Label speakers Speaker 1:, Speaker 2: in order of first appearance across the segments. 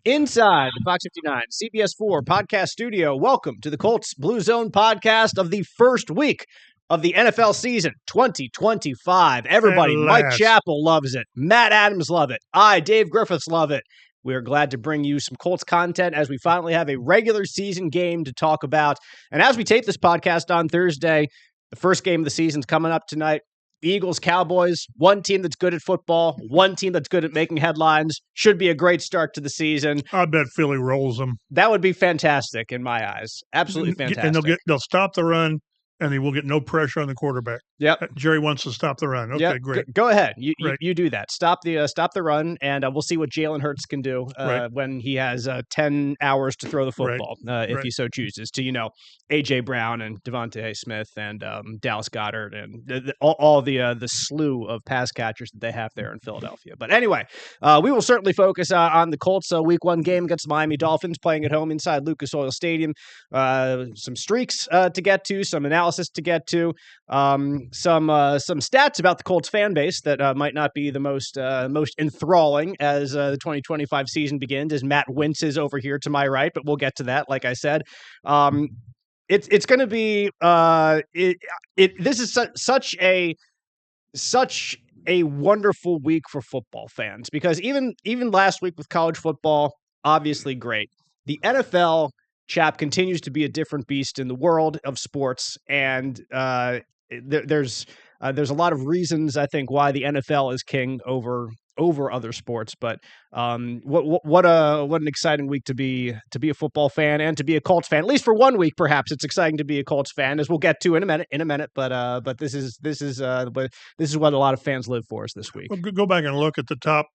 Speaker 1: Inside the Fox 59 CBS 4 podcast studio, welcome to the Colts Blue Zone Podcast of the first week of the NFL season 2025. Everybody, Mike Chappell loves it. Matt Adams love it. I, Dave Griffiths, love it. We are glad to bring you some Colts content as we finally have a regular season game to talk about. And as we tape this podcast on Thursday, the first game of the season is coming up tonight. Eagles, Cowboys, one team that's good at football, one team that's good at making headlines. Should be a great start to the season.
Speaker 2: I bet Philly rolls them.
Speaker 1: That would be fantastic in my eyes. Absolutely fantastic.
Speaker 2: And they'll stop the run, and they will get no pressure on the quarterback.
Speaker 1: Yep.
Speaker 2: Jerry wants to stop the run. Okay, great.
Speaker 1: Go ahead. You do that. Stop the run, and we'll see what Jalen Hurts can do when he has 10 hours to throw the football, if he so chooses, to, A.J. Brown and Devontae Smith and Dallas Goedert and all the slew of pass catchers that they have there in Philadelphia. But anyway, we will certainly focus on the Colts Week 1 game against the Miami Dolphins playing at home inside Lucas Oil Stadium. Some streaks to get to, some analysis to get to. Some stats about the Colts fan base that might not be the most enthralling as the 2025 season begins, as Matt winces over here to my right, but we'll get to that. Like I said, it's going to be this is such a wonderful week for football fans, because even last week with college football, obviously great. The NFL, Chap, continues to be a different beast in the world of sports, and there's a lot of reasons, I think, why the NFL is king over other sports. But what an exciting week to be a football fan and to be a Colts fan. At least for 1 week, perhaps it's exciting to be a Colts fan, as we'll get to in a minute. But this is what a lot of fans live for us this week.
Speaker 2: Well, go back and look at the top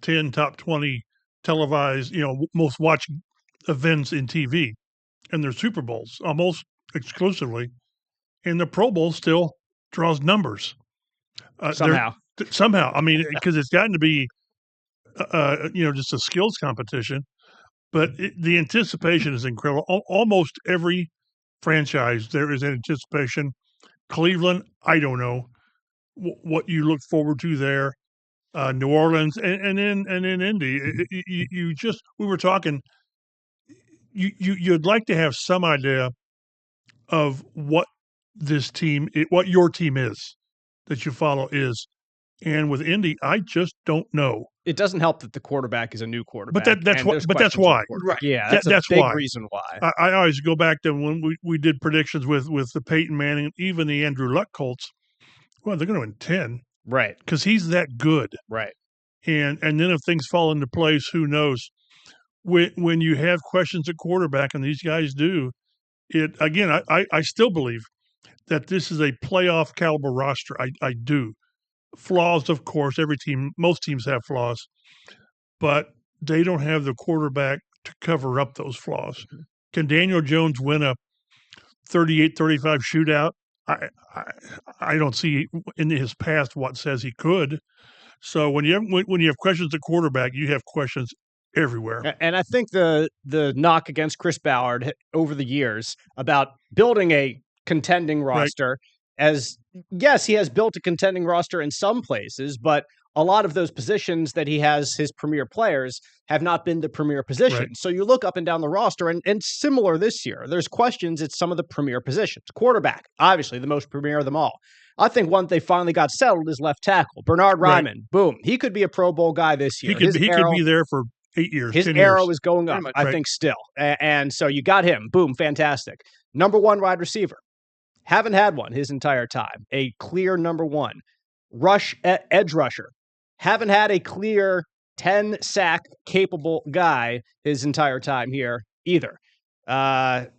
Speaker 2: 10, top 20 televised, most watched events in TV, and their Super Bowls almost exclusively. And the Pro Bowl still draws numbers.
Speaker 1: Somehow.
Speaker 2: I mean, because it's gotten to be, just a skills competition. But the anticipation is incredible. Almost every franchise, there is anticipation. Cleveland, I don't know what you look forward to there. New Orleans, and in Indy, we were talking. You'd like to have some idea of what what your team is that you follow is. And with Indy, I just don't know.
Speaker 1: It doesn't help that the quarterback is a new quarterback.
Speaker 2: But that's why.
Speaker 1: Right. Yeah, that's a big reason why.
Speaker 2: I always go back to when we did predictions with the Peyton Manning, even the Andrew Luck Colts. Well, they're going to win 10.
Speaker 1: Right.
Speaker 2: Because he's that good.
Speaker 1: Right.
Speaker 2: And then if things fall into place, who knows? When you have questions at quarterback, and these guys do, I still believe that this is a playoff caliber roster. I do. Flaws, of course, most teams have flaws, but they don't have the quarterback to cover up those flaws. Mm-hmm. Can Daniel Jones win a 38-35 shootout? I don't see in his past what says he could. So when you have questions at quarterback, you have questions everywhere.
Speaker 1: And I think the knock against Chris Ballard over the years about building a contending roster, as yes, he has built a contending roster in some places, but a lot of those positions that he has his premier players have not been the premier positions. Right. So you look up and down the roster, and similar this year, there's questions at some of the premier positions. Quarterback, obviously the most premier of them all. I think one they finally got settled is left tackle. Bernard Ryman, boom. He could be a Pro Bowl guy this year.
Speaker 2: He could be there for 8 years.
Speaker 1: His arrow is going up, I think, still. And so you got him. Boom, fantastic. Number one wide receiver. Haven't had one his entire time. A clear number one. Edge rusher. Haven't had a clear 10-sack capable guy his entire time here either.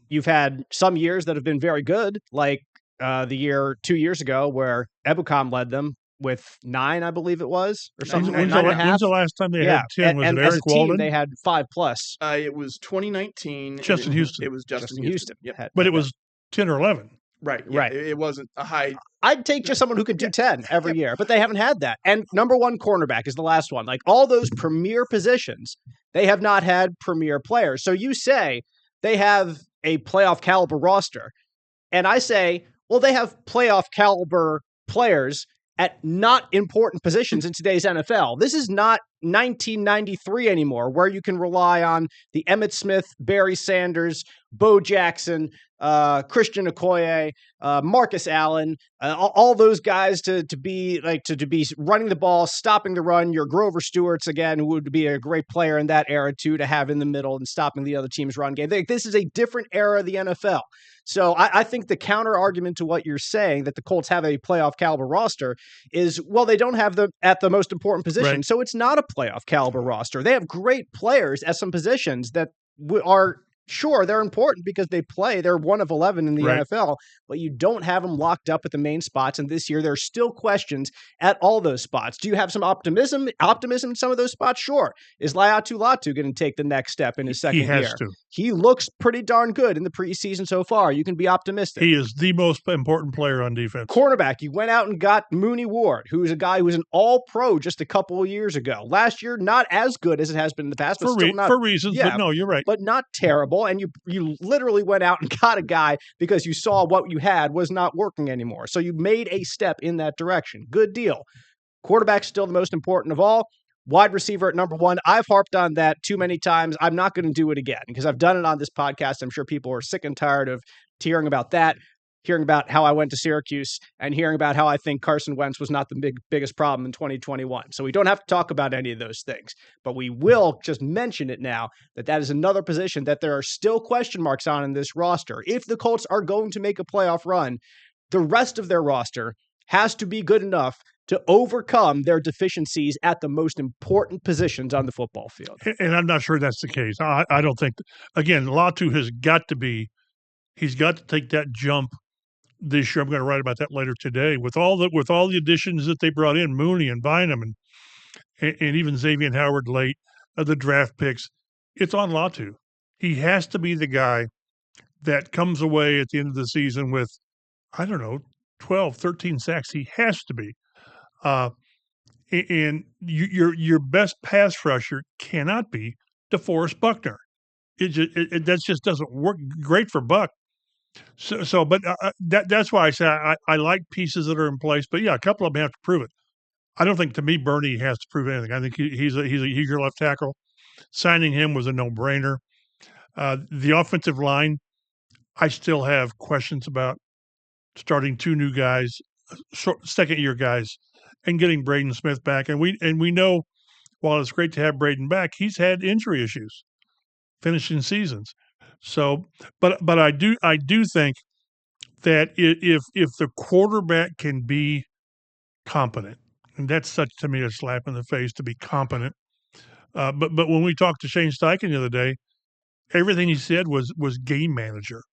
Speaker 1: You've had some years that have been very good, like the year 2 years ago where Ebukam led them with 9, I believe it was, or something.
Speaker 2: When's the last time they had 10? Was it Eric Walden?
Speaker 1: They had 5+.
Speaker 3: It was 2019.
Speaker 2: Justin Houston.
Speaker 3: It was Justin Houston.
Speaker 1: Yep.
Speaker 2: But it was 10 or 11.
Speaker 3: Right. Yeah, right. It wasn't a high.
Speaker 1: I'd take just someone who could do 10 every year, but they haven't had that. And number one cornerback is the last one. Like all those premier positions, they have not had premier players. So you say they have a playoff caliber roster. And I say, well, they have playoff caliber players at not important positions in today's NFL. This is not 1993 anymore, where you can rely on the Emmitt Smith, Barry Sanders, Bo Jackson, Christian Okoye, Marcus Allen, all those guys to be running the ball, stopping the run. Your Grover Stewarts, again, who would be a great player in that era too, to have in the middle and stopping the other team's run game. This is a different era of the NFL. So I think the counter argument to what you're saying, that the Colts have a playoff caliber roster, is, well, they don't have them at the most important position.
Speaker 2: Right.
Speaker 1: So it's not a playoff caliber roster. They have great players at some positions that are, sure, they're important because they play. They're 1 of 11 in the NFL, but you don't have them locked up at the main spots. And this year, there are still questions at all those spots. Do you have some optimism in some of those spots? Sure. Is Laiatu Latu going to take the next step in his second year?
Speaker 2: He has to.
Speaker 1: He looks pretty darn good in the preseason so far. You can be optimistic.
Speaker 2: He is the most important player on defense.
Speaker 1: Cornerback, you went out and got Mooney Ward, who's a guy who was an all-pro just a couple of years ago. Last year, not as good as it has been in the past, but still not.
Speaker 2: For reasons, but no, you're right.
Speaker 1: But not terrible. And you literally went out and got a guy because you saw what you had was not working anymore. So you made a step in that direction. Good deal. Quarterback's still the most important of all. Wide receiver at number 1. I've harped on that too many times. I'm not going to do it again because I've done it on this podcast. I'm sure people are sick and tired of hearing about that, hearing about how I went to Syracuse, and hearing about how I think Carson Wentz was not the biggest problem in 2021. So we don't have to talk about any of those things, but we will just mention it now that is another position that there are still question marks on in this roster. If the Colts are going to make a playoff run, the rest of their roster has to be good enough to overcome their deficiencies at the most important positions on the football field.
Speaker 2: And I'm not sure that's the case. I don't think, again, Latu has got to be, he's got to take that jump this year. I'm going to write about that later today. With all the additions that they brought in, Mooney and Bynum and even Xavier Howard late, the draft picks, it's on Latu. He has to be the guy that comes away at the end of the season with, 12, 13 sacks. He has to be. And your best pass rusher cannot be DeForest Buckner. That just doesn't work. Great for Buck. But that's why I say I like pieces that are in place. But yeah, a couple of them have to prove it. I don't think, to me, Bernie has to prove anything. I think he's your left tackle. Signing him was a no-brainer. The offensive line, I still have questions about starting 2 new guys, second-year guys, and getting Braden Smith back. And we know, while it's great to have Braden back, he's had injury issues finishing seasons. So, but I do think that if the quarterback can be competent, and that's such, to me, a slap in the face to be competent. But when we talked to Shane Steichen the other day, everything he said was game manager.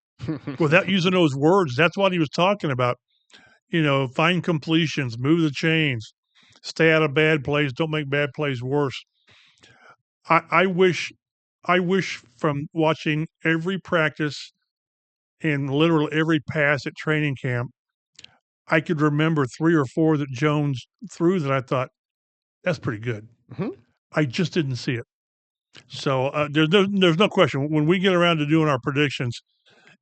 Speaker 2: Without using those words, that's what he was talking about. Find completions, move the chains, stay out of bad plays, don't make bad plays worse. I wish from watching every practice and literally every pass at training camp, I could remember 3 or 4 that Jones threw that I thought, that's pretty good.
Speaker 1: Mm-hmm.
Speaker 2: I just didn't see it. So there's no question. When we get around to doing our predictions,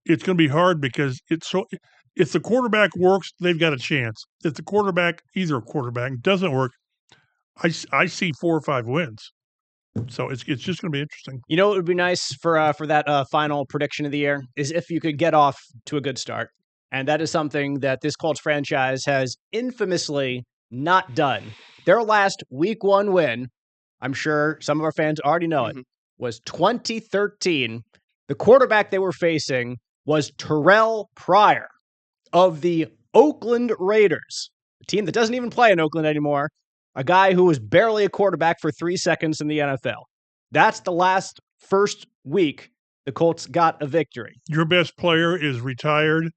Speaker 2: it's going to be hard because if the quarterback works, they've got a chance. If either quarterback doesn't work, I see 4 or 5 wins. So it's just going to be interesting.
Speaker 1: You know what would be nice for that final prediction of the year is if you could get off to a good start. And that is something that this Colts franchise has infamously not done. Their last Week 1 win, I'm sure some of our fans already know it, was 2013. The quarterback they were facing was Terrell Pryor of the Oakland Raiders, a team that doesn't even play in Oakland anymore, a guy who was barely a quarterback for 3 seconds in the NFL. That's the first week the Colts got a victory.
Speaker 2: Your best player is retired,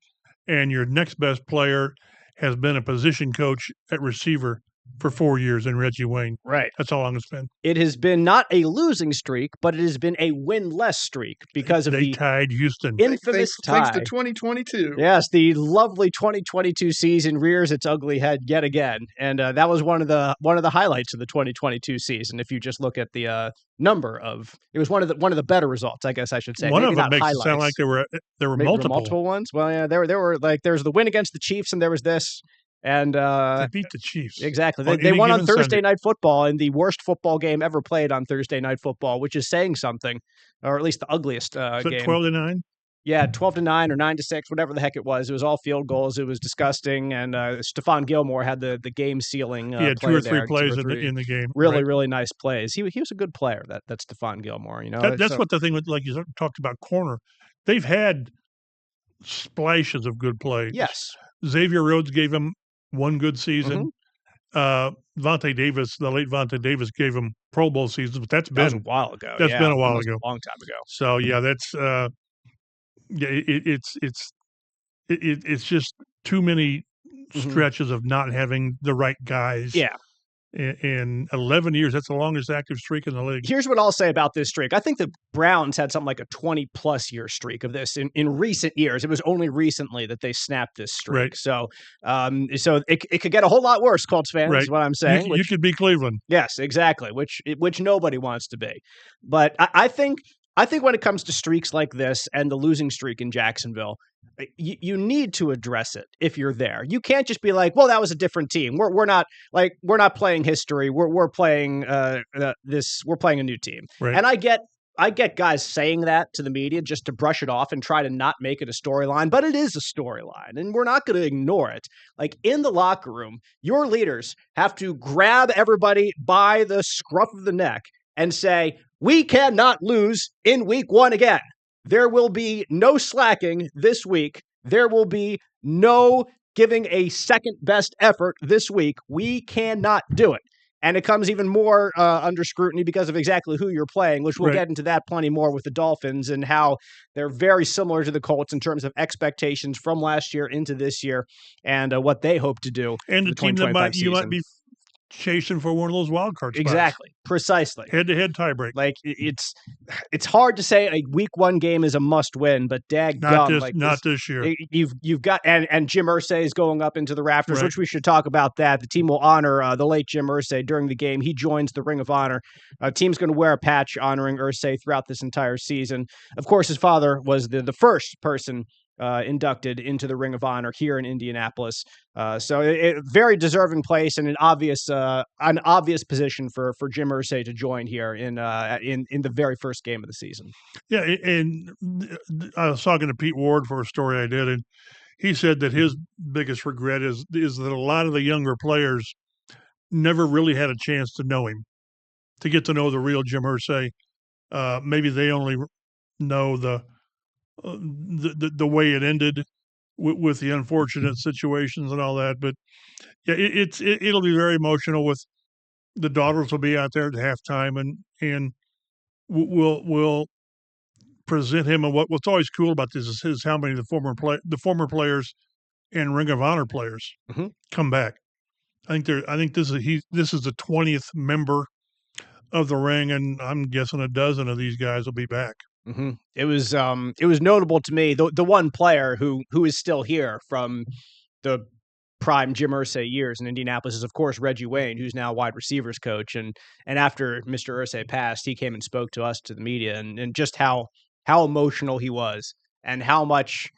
Speaker 2: and your next best player has been a position coach at receiver for 4 years in Reggie Wayne.
Speaker 1: Right.
Speaker 2: That's how long it's been.
Speaker 1: It has been not a losing streak, but it has been a win-less streak because of the
Speaker 2: tied Houston.
Speaker 1: Infamous tie.
Speaker 3: Thanks to 2022.
Speaker 1: Yes, the lovely 2022 season rears its ugly head yet again, and that was one of the highlights of the 2022 season. If you just look at the number of, it was one of the better results, I guess I should say.
Speaker 2: One
Speaker 1: Maybe
Speaker 2: of them makes
Speaker 1: highlights.
Speaker 2: it sound like there were multiple
Speaker 1: ones. Well, yeah, there were like there's the win against the Chiefs, and there was this. And
Speaker 2: they beat the Chiefs.
Speaker 1: Exactly. They won on Thursday Night Football in the worst football game ever played on Thursday Night Football, which is saying something, or at least the ugliest game.
Speaker 2: 12-9?
Speaker 1: Yeah, 12-9 or 9-6, whatever the heck it was. It was all field goals. It was disgusting. And Stephon Gilmore had the game sealing
Speaker 2: he had
Speaker 1: play
Speaker 2: 2 or 3
Speaker 1: there,
Speaker 2: plays in the game.
Speaker 1: Really, really nice plays. He was a good player, that Stephon Gilmore.
Speaker 2: That's what the thing with, like you talked about, corner. They've had splashes of good plays.
Speaker 1: Yes.
Speaker 2: Xavier Rhodes gave him one good season. Vontae Davis, the late Vontae Davis, gave him Pro Bowl seasons, but that was
Speaker 1: a while ago.
Speaker 2: That's been a while ago.
Speaker 1: A long time ago.
Speaker 2: So yeah, that's it's just too many stretches of not having the right guys.
Speaker 1: Yeah.
Speaker 2: In 11 years, that's the longest active streak in the league.
Speaker 1: Here's what I'll say about this streak. I think the Browns had something like a 20-plus year streak of this in recent years. It was only recently that they snapped this streak.
Speaker 2: Right.
Speaker 1: So it could get a whole lot worse, Colts fans, is what I'm saying.
Speaker 2: You could be Cleveland.
Speaker 1: Yes, exactly, which nobody wants to be. But I think when it comes to streaks like this and the losing streak in Jacksonville, you need to address it if you're there. You can't just be like, well, that was a different team. We're not playing history. We're playing we're playing a new team.
Speaker 2: Right.
Speaker 1: And I get guys saying that to the media just to brush it off and try to not make it a storyline, but it is a storyline and we're not going to ignore it. Like in the locker room, your leaders have to grab everybody by the scruff of the neck and say, we cannot lose in week 1 again. There will be no slacking this week. There will be no giving a second best effort this week. We cannot do it. And it comes even more under scrutiny because of exactly who you're playing, which we'll get into that plenty more with the Dolphins and how they're very similar to the Colts in terms of expectations from last year into this year and what they hope to do.
Speaker 2: And the team that you might be chasing for one of those wild card spots.
Speaker 1: Exactly. Precisely.
Speaker 2: Head-to-head tiebreak.
Speaker 1: Like it's hard to say a week 1 game is a must win, but daggum,
Speaker 2: not this year.
Speaker 1: You've got and Jim Irsay is going up into the rafters, which we should talk about that. The team will honor the late Jim Irsay during the game. He joins the Ring of Honor. Team's going to wear a patch honoring Irsay throughout this entire season. Of course, his father was the first person inducted into the Ring of Honor here in Indianapolis. So a very deserving place and an obvious position for Jim Irsay to join here in the very first game of the season.
Speaker 2: Yeah, and I was talking to Pete Ward for a story I did, and he said that his biggest regret is that a lot of the younger players never really had a chance to know him, to get to know the real Jim Irsay. Maybe they only know the way it ended with the unfortunate situations and all that, but yeah, it'll be very emotional. With the daughters will be out there at halftime, and we'll present him. And what's always cool about this is how many of the former players and Ring of Honor players come back. I think this is the 20th member of the ring, and I'm guessing a dozen of these guys will be back.
Speaker 1: Mm-hmm. It was notable to me. The one player who is still here from the prime Jim Irsay years in Indianapolis is, of course, Reggie Wayne, who's now wide receivers coach. And after Mr. Irsay passed, he came and spoke to us, to the media, and just how emotional he was and how much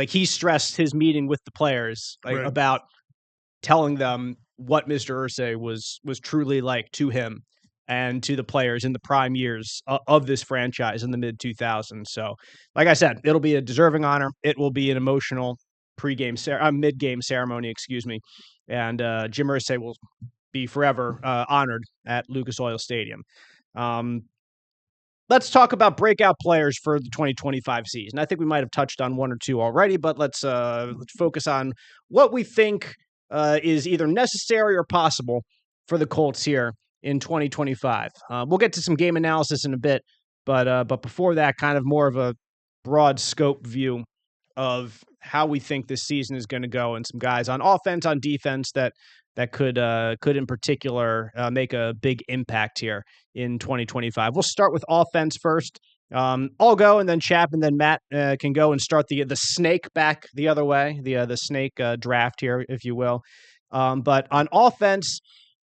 Speaker 1: he stressed his meeting with the players about telling them what Mr. Irsay was truly like to him and to the players in the prime years of this franchise in the mid-2000s. So, like I said, it'll be a deserving honor. It will be an emotional mid-game ceremony, and Jim Irsay will be forever honored at Lucas Oil Stadium. Let's talk about breakout players for the 2025 season. I think we might have touched on one or two already, but let's focus on what we think is either necessary or possible for the Colts here in 2025. We'll get to some game analysis in a bit, but before that, kind of more of a broad scope view of how we think this season is going to go, and some guys on offense, on defense that could in particular make a big impact here in 2025. We'll start with offense first. I'll go, and then Chap, and then Matt can go and start the snake back the other way, the snake draft here, if you will. But on offense,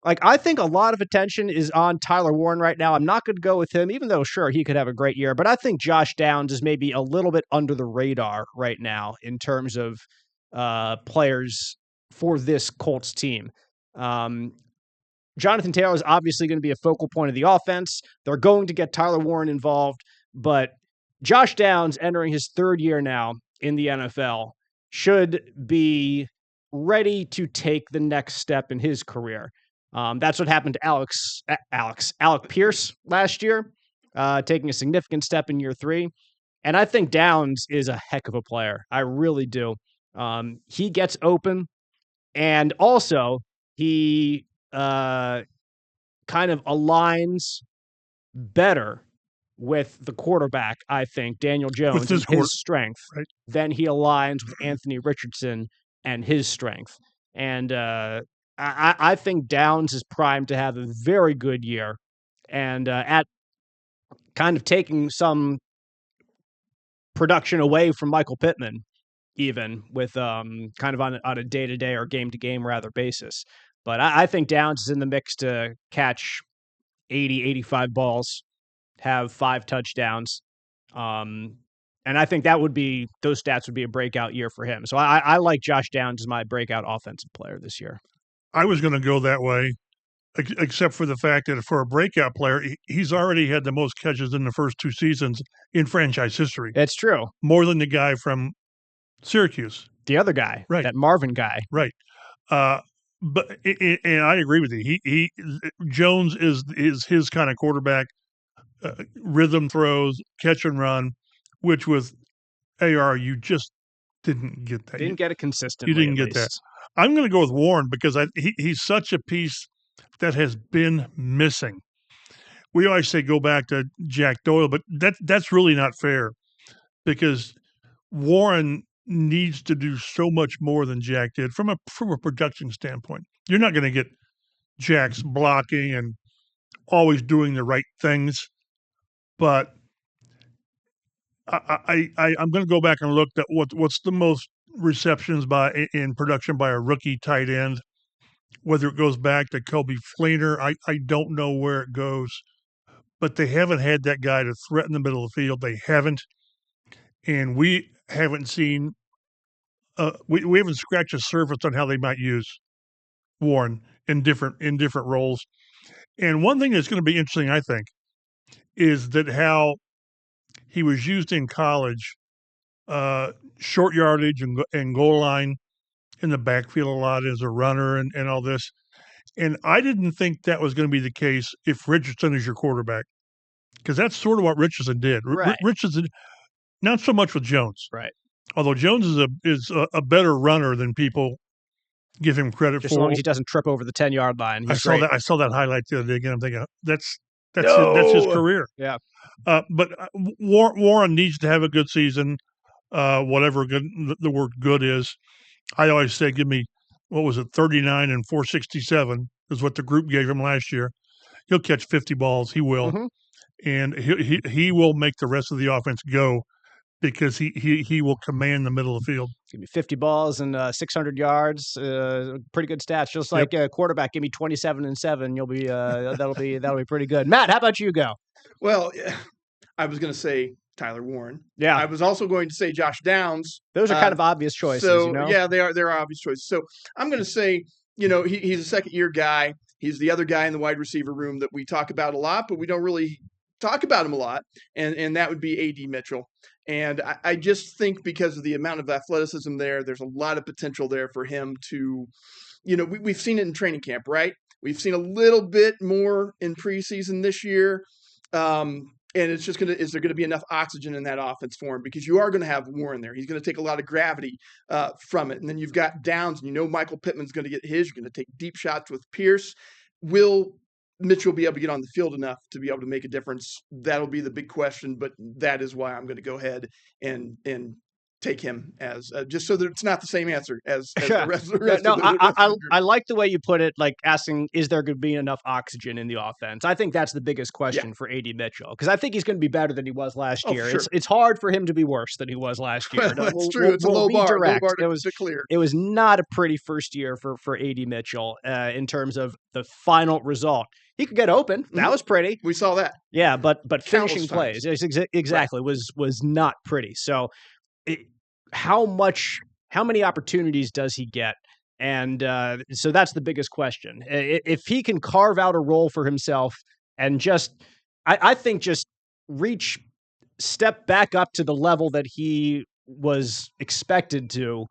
Speaker 1: I think a lot of attention is on Tyler Warren right now. I'm not going to go with him, even though, sure, he could have a great year. But I think Josh Downs is maybe a little bit under the radar right now in terms of players for this Colts team. Jonathan Taylor is obviously going to be a focal point of the offense. They're going to get Tyler Warren involved, but Josh Downs, entering his third year now in the NFL, should be ready to take the next step in his career. That's what happened to Alec Pierce last year, taking a significant step in year 3. And I think Downs is a heck of a player. I really do. He gets open, and also he kind of aligns better with the quarterback, I think, Daniel Jones, and his strength, right, than he aligns with Anthony Richardson and his strength. And I think Downs is primed to have a very good year, and at kind of taking some production away from Michael Pittman, even with kind of on a day-to-day or game-to-game rather basis. But I think Downs is in the mix to catch 80, 85 balls, have 5 touchdowns. And I think those stats would be a breakout year for him. So I like Josh Downs as my breakout offensive player this year.
Speaker 2: I was going to go that way, except for the fact that for a breakout player, he's already had the most catches in the first 2 seasons in franchise history.
Speaker 1: That's true.
Speaker 2: More than the guy from Syracuse.
Speaker 1: The other guy,
Speaker 2: right?
Speaker 1: That Marvin guy.
Speaker 2: Right. But and I agree with you. He Jones is his kind of quarterback. Rhythm throws, catch and run, which with AR you just didn't get that.
Speaker 1: Didn't get it consistently.
Speaker 2: You didn't get that. I'm going to go with Warren because he's such a piece that has been missing. We always say go back to Jack Doyle, but that's really not fair because Warren needs to do so much more than Jack did from a production standpoint. You're not going to get Jack's blocking and always doing the right things, but I'm going to go back and look at what's the most receptions in production by a rookie tight end. Whether it goes back to Kobe Fleener, I don't know where it goes, but they haven't had that guy to threaten the middle of the field. They haven't, and we haven't seen. We haven't scratched the surface on how they might use Warren in different roles. And one thing that's going to be interesting, I think, is that how he was used in college, short yardage and goal line in the backfield a lot as a runner and all this. And I didn't think that was going to be the case if Richardson is your quarterback, because that's sort of what Richardson did.
Speaker 1: Right.
Speaker 2: Richardson, not so much with Jones.
Speaker 1: Right.
Speaker 2: Although Jones is a better runner than people give him credit for.
Speaker 1: Just as long as he doesn't trip over the 10-yard line.
Speaker 2: I saw that highlight the other day again. I'm thinking that's his career.
Speaker 1: Yeah.
Speaker 2: But Warren needs to have a good season, whatever the word good is. I always say, give me, 39 and 467 is what the group gave him last year. He'll catch 50 balls. He will. Mm-hmm. And he will make the rest of the offense go because he will command the middle of the field.
Speaker 1: Give me 50 balls and 600 yards. Pretty good stats. Just like a quarterback, give me 27 and 7. You'll be that'll be pretty good. Matt, how about you go?
Speaker 3: Well, I was going to say Tyler Warren.
Speaker 1: Yeah.
Speaker 3: I was also going to say Josh Downs.
Speaker 1: Those are kind of obvious choices.
Speaker 3: So,
Speaker 1: you know?
Speaker 3: Yeah, they're obvious choices. So I'm going to say, he's a second-year guy. He's the other guy in the wide receiver room that we talk about a lot, but we don't really talk about him a lot, and that would be A.D. Mitchell. And I just think because of the amount of athleticism there's a lot of potential there for him to, we've seen it in training camp, right? We've seen a little bit more in preseason this year. And it's just is there going to be enough oxygen in that offense for him? Because you are going to have Warren there. He's going to take a lot of gravity from it. And then you've got Downs, and Michael Pittman's going to get his. You're going to take deep shots with Pierce. Will Mitchell be able to get on the field enough to be able to make a difference? That'll be the big question, but that is why I'm going to go ahead and take him as just so that it's not the same answer as the rest of the
Speaker 1: I like the way you put it, like asking, is there going to be enough oxygen in the offense? I think that's the biggest question for A.D. Mitchell, because I think he's going to be better than he was last year.
Speaker 3: Sure.
Speaker 1: It's hard for him to be worse than he was last year.
Speaker 3: Well, that's true. It's a low bar.
Speaker 1: Direct.
Speaker 3: Low bar to clear.
Speaker 1: It was not a pretty first year for A.D. Mitchell in terms of the final result. He could get open. Mm-hmm. That was pretty.
Speaker 3: We saw that.
Speaker 1: Yeah, but finishing plays, exactly, was not pretty. So how many opportunities does he get And so that's the biggest question. If he can carve out a role for himself and I think just step back up to the level that he was expected to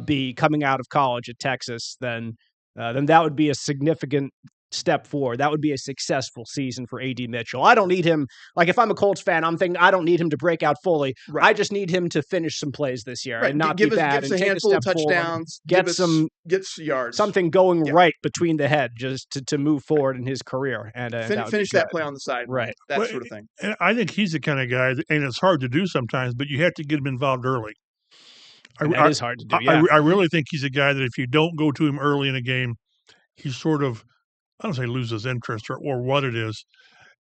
Speaker 1: be coming out of college at Texas, then that would be a significant step forward. That would be a successful season for AD Mitchell. I don't need him. Like, if I'm a Colts fan, I'm thinking I don't need him to break out fully. Right. I just need him to finish some plays this year and not be bad and take a step forward. Get
Speaker 3: yards,
Speaker 1: something going right between the head, just to move forward in his career and
Speaker 3: finish that play on the side,
Speaker 1: right?
Speaker 3: That sort of thing.
Speaker 2: And I think he's the kind of guy, and it's hard to do sometimes, but you have to get him involved early.
Speaker 1: That is hard to do. Yeah.
Speaker 2: I really think he's a guy that if you don't go to him early in a game, he's sort of, I don't say loses interest or what it is.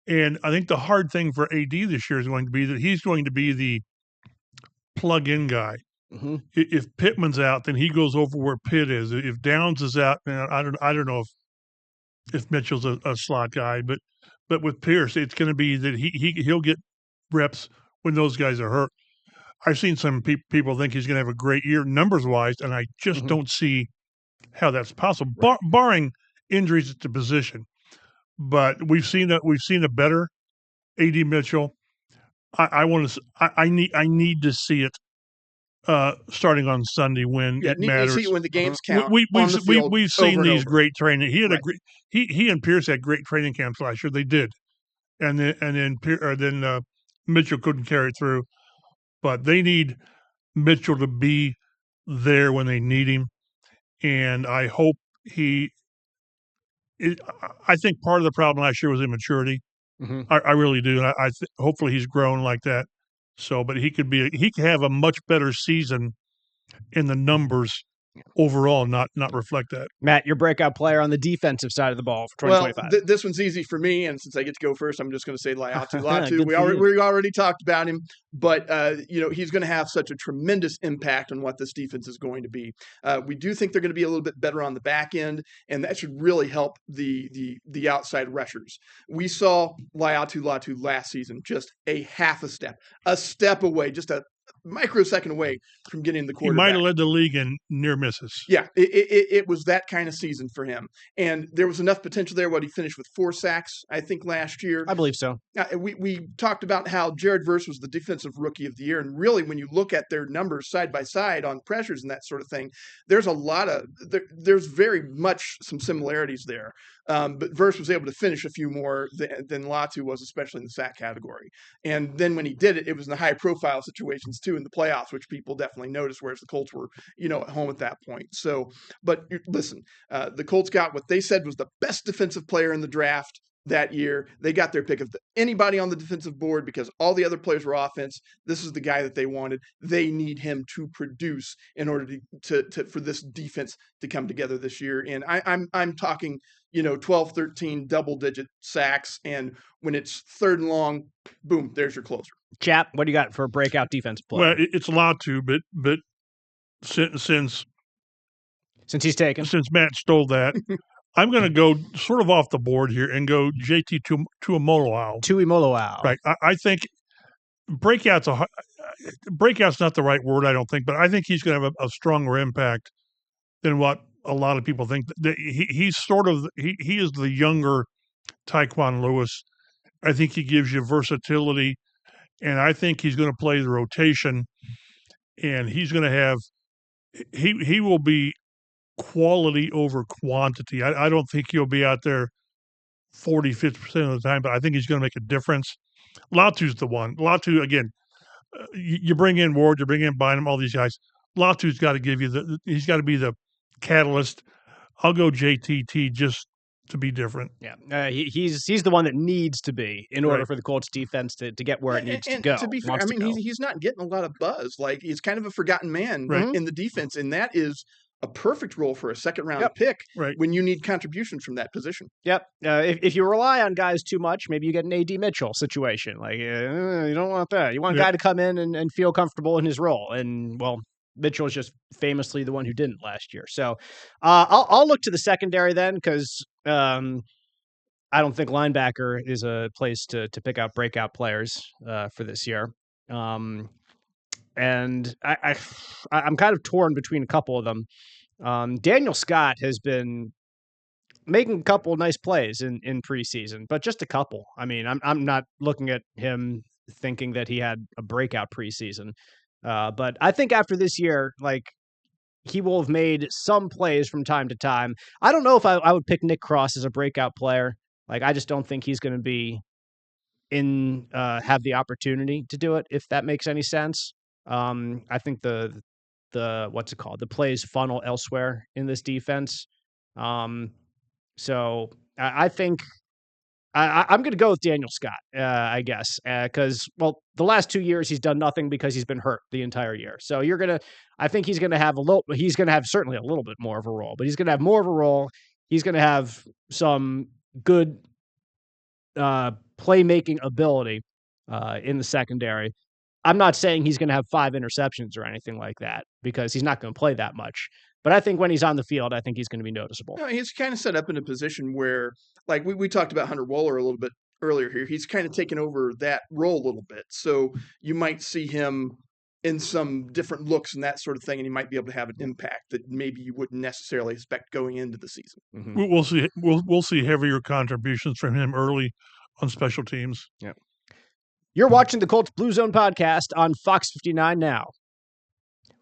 Speaker 2: And I think the hard thing for AD this year is going to be that he's going to be the plug-in guy. Mm-hmm. If Pittman's out, then he goes over where Pitt is. If Downs is out, I don't know if Mitchell's a slot guy, but with Pierce, it's going to be that he'll get reps when those guys are hurt. I've seen some people think he's going to have a great year numbers-wise, and I just don't see how that's possible, barring injuries at the position. But we've seen a better AD Mitchell. I need to see it starting on Sunday when it matters.
Speaker 3: See it when the games count.
Speaker 2: We've seen these great training. He had he and Pierce had great training camps last year. They did, and then Mitchell couldn't carry it through. But they need Mitchell to be there when they need him, and I hope I think part of the problem last year was immaturity. Mm-hmm. I really do. Hopefully he's grown like that. So, but he could have a much better season in the numbers overall, not reflect that.
Speaker 1: Matt, your breakout player on the defensive side of the ball for 2025.
Speaker 3: Well, this one's easy for me, and since I get to go first, I'm just going to say Latu. We already talked about him, but he's going to have such a tremendous impact on what this defense is going to be. We do think they're going to be a little bit better on the back end, and that should really help the outside rushers. We saw Latu last season, just a half a step away, just a microsecond away from getting the quarterback.
Speaker 2: He might have led the league in near misses.
Speaker 3: Yeah, it was that kind of season for him. And there was enough potential there. He finished with 4 sacks, I think, last year.
Speaker 1: I believe so.
Speaker 3: We talked about how Jared Verse was the defensive rookie of the year. And really, when you look at their numbers side by side on pressures and that sort of thing, there's very much some similarities there. But Verse was able to finish a few more than Latu was, especially in the sack category. And then when he did it, it was in the high-profile situations, too, in the playoffs, which people definitely noticed, whereas the Colts were, at home at that point. So, but listen, the Colts got what they said was the best defensive player in the draft that year. They got their pick of anybody on the defensive board because all the other players were offense. This is the guy that they wanted. They need him to produce in order to for this defense to come together this year. And I'm talking, 12, 13 double-digit sacks, and when it's 3rd and long, boom, there's your closer.
Speaker 1: Chap, what do you got for a breakout defensive player?
Speaker 2: Well, it's a lot to, but since
Speaker 1: he's taken,
Speaker 2: since Matt stole that, I'm going to go sort of off the board here and go JT Tuimoloau. Right. I think breakout's not the right word, I don't think, but I think he's going to have a stronger impact than what a lot of people think. He's he is the younger Tyquan Lewis. I think he gives you versatility, and I think he's going to play the rotation, and he's going to have he will be quality over quantity. I don't think he'll be out there 40, 50% of the time, but I think he's going to make a difference. Latu's the one. Latu, again, you bring in Ward, you bring in Bynum, all these guys. Latu's got to give you he's got to be the catalyst. I'll go JTT just to be different.
Speaker 1: Yeah, he's the one that needs to be in order for the Colts defense to get where it needs to go.
Speaker 3: To be fair, he's not getting a lot of buzz. Like, he's kind of a forgotten man in the defense, and that is a perfect role for a second-round pick when you need contribution from that position.
Speaker 1: Yep. If you rely on guys too much, maybe you get an AD Mitchell situation. Like, you don't want that. You want a guy to come in and feel comfortable in his role. And, well, Mitchell is just famously the one who didn't last year. So I'll look to the secondary then, because I don't think linebacker is a place to pick out breakout players for this year. And I'm kind of torn between a couple of them. Daniel Scott has been making a couple nice plays in preseason, but just a couple. I mean, I'm not looking at him thinking that he had a breakout preseason. But I think after this year, like, he will have made some plays from time to time. I don't know if I would pick Nick Cross as a breakout player. Like, I just don't think he's going to be have the opportunity to do it, if that makes any sense. I think the what's it called? The plays funnel elsewhere in this defense. So I think I'm going to go with Daniel Scott, I guess, because, well, the last 2 years he's done nothing because he's been hurt the entire year. So I think he's going to have certainly a little bit more of a role, but he's going to have more of a role. He's going to have some good playmaking ability in the secondary. I'm not saying he's going to have 5 interceptions or anything like that, because he's not going to play that much. But I think when he's on the field, I think he's going to be noticeable.
Speaker 3: No, he's kind of set up in a position where, like we talked about Hunter Wohler a little bit earlier here. He's kind of taken over that role a little bit. So you might see him in some different looks and that sort of thing, and he might be able to have an impact that maybe you wouldn't necessarily expect going into the season.
Speaker 2: Mm-hmm. We'll see heavier contributions from him early on special teams.
Speaker 1: Yeah. You're watching the Colts Blue Zone Podcast on Fox 59 now.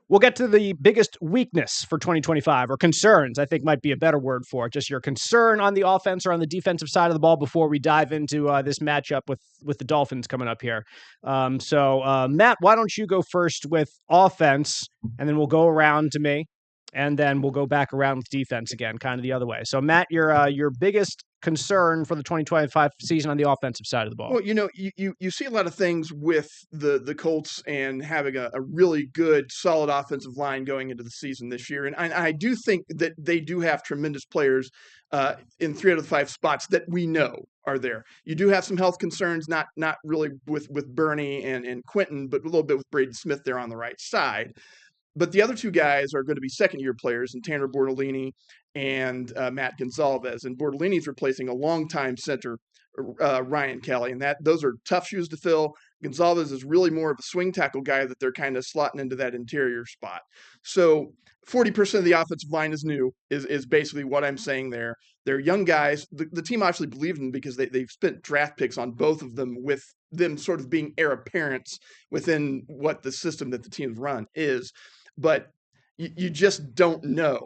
Speaker 1: We'll get to the biggest weakness for 2025, or concerns, I think might be a better word for it. Just your concern on the offense or on the defensive side of the ball before we dive into this matchup with the Dolphins coming up here. So, Matt, why don't you go first with offense, and then we'll go around to me, and then we'll go back around with defense again, kind of the other way. So, Matt, your biggest concern for the 2025 season on the offensive side of the ball?
Speaker 3: Well, you see a lot of things with the Colts and having a really good, solid offensive line going into the season this year. And I do think that they do have tremendous players in 3 out of the 5 spots that we know are there. You do have some health concerns, not really with Bernie and Quentin, but a little bit with Braden Smith there on the right side. But the other 2 guys are going to be second-year players, in Tanner Bortolini and Matt Gonzalez. And Bortolini's replacing a longtime center, Ryan Kelly, and those are tough shoes to fill. Gonzalez is really more of a swing tackle guy that they're kind of slotting into that interior spot. So 40% of the offensive line is new, is basically what I'm saying there. They're young guys. The team actually believed in them because they've spent draft picks on both of them, with them sort of being heir apparents within what the system that the teams run is. But you just don't know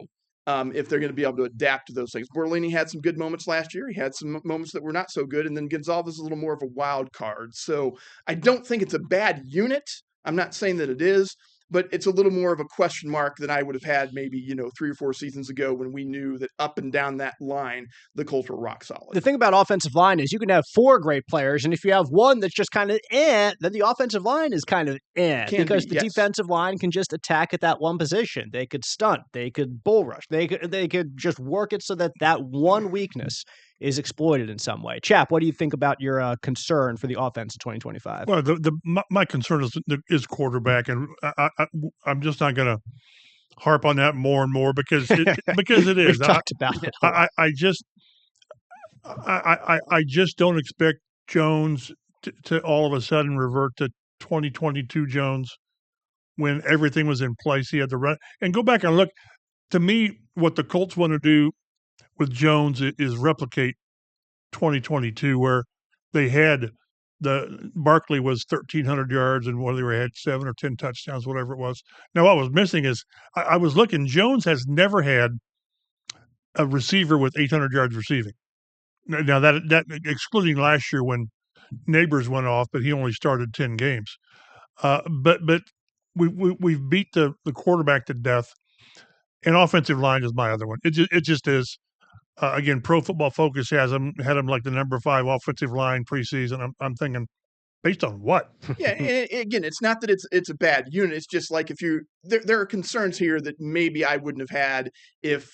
Speaker 3: if they're going to be able to adapt to those things. Bortolini had some good moments last year. He had some moments that were not so good. And then Gonzalez is a little more of a wild card. So I don't think it's a bad unit. I'm not saying that it is, but it's a little more of a question mark than I would have had maybe, 3 or 4 seasons ago, when we knew that up and down that line, the Colts were rock solid.
Speaker 1: The thing about offensive line is you can have 4 great players, and if you have one that's just kind of then the offensive line is kind of because the defensive line can just attack at that one position. They could stunt, they could bull rush, they could just work it so that one weakness is exploited in some way. Chap, what do you think about your concern for the offense in 2025?
Speaker 2: Well, my concern is quarterback, and I'm just not going to harp on that more and more because it is.
Speaker 1: We've talked about it.
Speaker 2: I just don't expect Jones to all of a sudden revert to 2022 Jones when everything was in place. He had to run and go back and look. To me, what the Colts want to do with Jones is replicate 2022, where they had Barkley was 1,300 yards and whether they had 7 or 10 touchdowns, whatever it was. Now, what was missing is I was looking. Jones has never had a receiver with 800 yards receiving. Now that excluding last year when Neighbors went off, but he only started 10 games. But we've beat the quarterback to death, and offensive line is my other one. It just is. Again, Pro Football Focus had him like the number 5 offensive line preseason. I'm thinking, based on what?
Speaker 3: Yeah, and again, it's not that it's a bad unit. It's just like there are concerns here that maybe I wouldn't have had if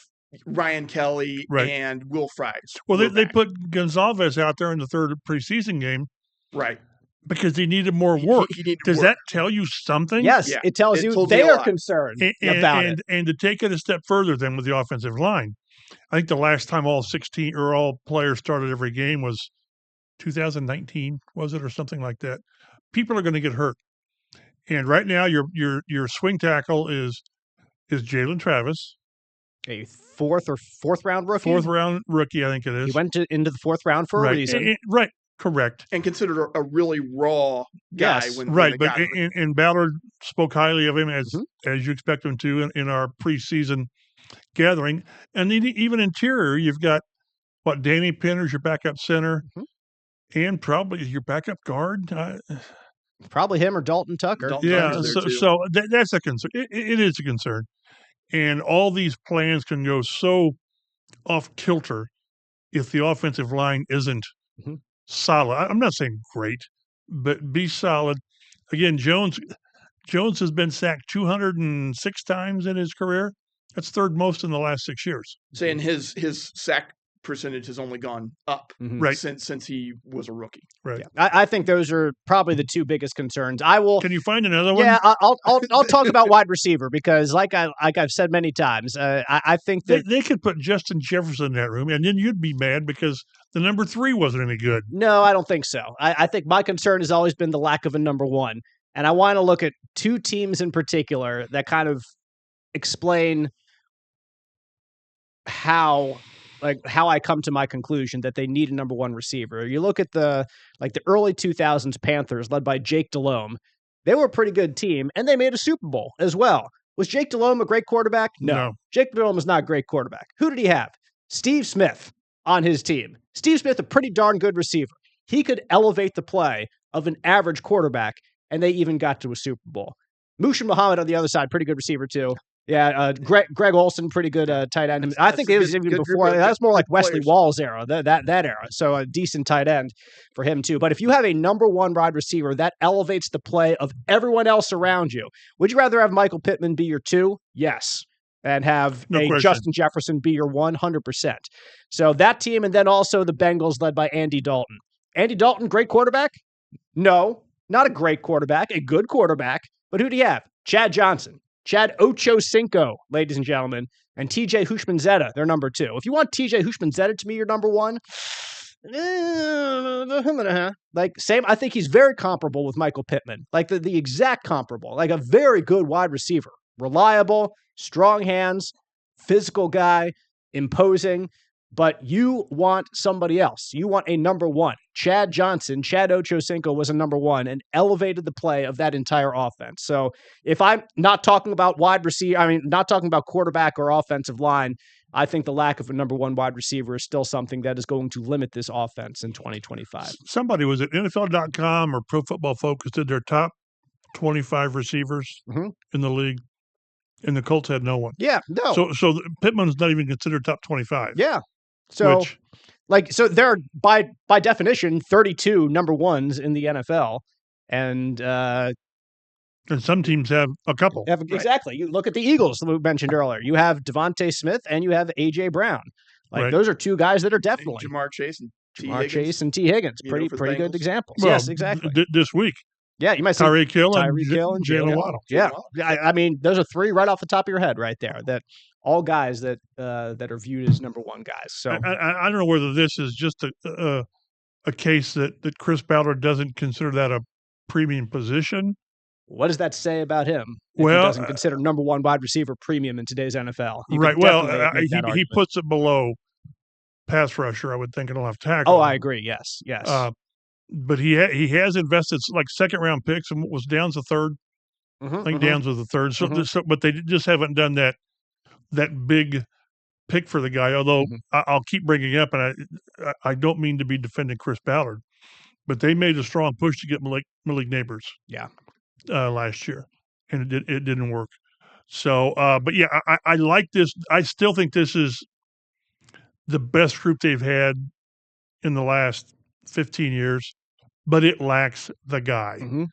Speaker 3: Ryan Kelly and Will Fries.
Speaker 2: Well, they put Gonzalez out there in the 3rd preseason game,
Speaker 3: right?
Speaker 2: Because he needed more work. Does that tell you something?
Speaker 1: Yes, it tells you they are concerned about it.
Speaker 2: And to take it a step further, then with the offensive line. I think the last time all 16 or all players started every game was 2019, was it, or something like that. People are going to get hurt, and right now your swing tackle is Jalen Travis,
Speaker 1: A fourth round rookie.
Speaker 2: Fourth round rookie, I think it is.
Speaker 1: He went into the fourth round for a reason.
Speaker 2: Right. Correct.
Speaker 3: And considered a really raw guy.
Speaker 1: Yes.
Speaker 3: When
Speaker 2: Right.
Speaker 3: they
Speaker 2: But
Speaker 3: got him.
Speaker 2: and Ballard spoke highly of him as you expect him to in our preseason gathering. And even interior, you've got Danny Penner's your backup center, and probably your backup guard.
Speaker 1: Probably him or Dalton Tucker.
Speaker 2: So that's a concern. It is a concern, and all these plans can go so off kilter if the offensive line isn't solid. I'm not saying great, but be solid. Again, Jones has been sacked 206 times in his career. That's third most in the last 6 years.
Speaker 3: Saying his sack percentage has only gone up since he was a rookie.
Speaker 2: Right.
Speaker 1: Yeah. I think those are probably the two biggest concerns. I will.
Speaker 2: Can you find another one?
Speaker 1: Yeah, I'll talk about wide receiver because, like I've said many times, I think that
Speaker 2: they could put Justin Jefferson in that room, and then you'd be mad because the number 3 wasn't any good.
Speaker 1: No, I don't think so. I think my concern has always been the lack of a number 1, and I want to look at 2 teams in particular that kind of explain how I come to my conclusion that they need a number 1 receiver. You look at the early 2000s Panthers led by Jake Delhomme. They were a pretty good team, and they made a Super Bowl as well. Was Jake Delhomme a great quarterback? No. Jake Delhomme was not a great quarterback. Who did he have? Steve Smith on his team. Steve Smith, a pretty darn good receiver. He could elevate the play of an average quarterback, and they even got to a Super Bowl. Mushin Muhammad on the other side, pretty good receiver too. Yeah, Greg Olson, pretty good tight end. I think it was even before. That's more like Wesley Wall's era, that era. So a decent tight end for him too. But if you have a number 1 wide receiver, that elevates the play of everyone else around you. Would you rather have Michael Pittman be your 2? Yes. And have Justin Jefferson be your 100%. So that team, and then also the Bengals led by Andy Dalton. Andy Dalton, great quarterback? No, not a great quarterback, a good quarterback. But who do you have? Chad Johnson. Chad Ochocinco, ladies and gentlemen, and TJ Hushmanzetta, their number 2. If you want TJ Hushmanzetta to be your number 1, I think he's very comparable with Michael Pittman, like the exact comparable, like a very good wide receiver, reliable, strong hands, physical guy, imposing. But you want somebody else. You want a number 1. Chad Ochocinco was a number 1 and elevated the play of that entire offense. So if I'm not talking about not talking about quarterback or offensive line, I think the lack of a number 1 wide receiver is still something that is going to limit this offense in 2025.
Speaker 2: Somebody was at NFL.com or Pro Football Focus did their top 25 receivers in the league, and the Colts had no one.
Speaker 1: Yeah, no.
Speaker 2: So Pittman's not even considered top 25.
Speaker 1: Yeah. So, there are by definition 32 number 1s in the NFL, and
Speaker 2: some teams have a couple.
Speaker 1: Exactly. You look at the Eagles that we mentioned earlier. You have Devontae Smith and you have A.J. Brown. Those are 2 guys that are definitely
Speaker 3: Jamar Chase and
Speaker 1: T. Higgins. Pretty good examples.
Speaker 2: Well,
Speaker 1: yes, exactly.
Speaker 2: This week.
Speaker 1: Yeah, you might say
Speaker 2: Tyreek Hill and
Speaker 1: Jalen Waddle. Yeah, I mean, those are 3 right off the top of your head right there. That all guys that are viewed as number 1 guys. So
Speaker 2: I don't know whether this is just a case that Chris Ballard doesn't consider that a premium position.
Speaker 1: What does that say about him? If he doesn't consider number 1 wide receiver premium in today's NFL.
Speaker 2: Right. Well, he puts it below pass rusher, I would think, and left tackle.
Speaker 1: Oh, I agree. Yes.
Speaker 2: But he has invested like second round picks, and what was Downs the third? I think Downs was the third. So, but they just haven't done that big pick for the guy. Although I'll keep bringing up, and I don't mean to be defending Chris Ballard, but they made a strong push to get Malik Neighbors.
Speaker 1: Yeah.
Speaker 2: Last year, and it didn't work. So, but yeah, I like this. I still think this is the best group they've had in the last 15 years. But it lacks the guy. And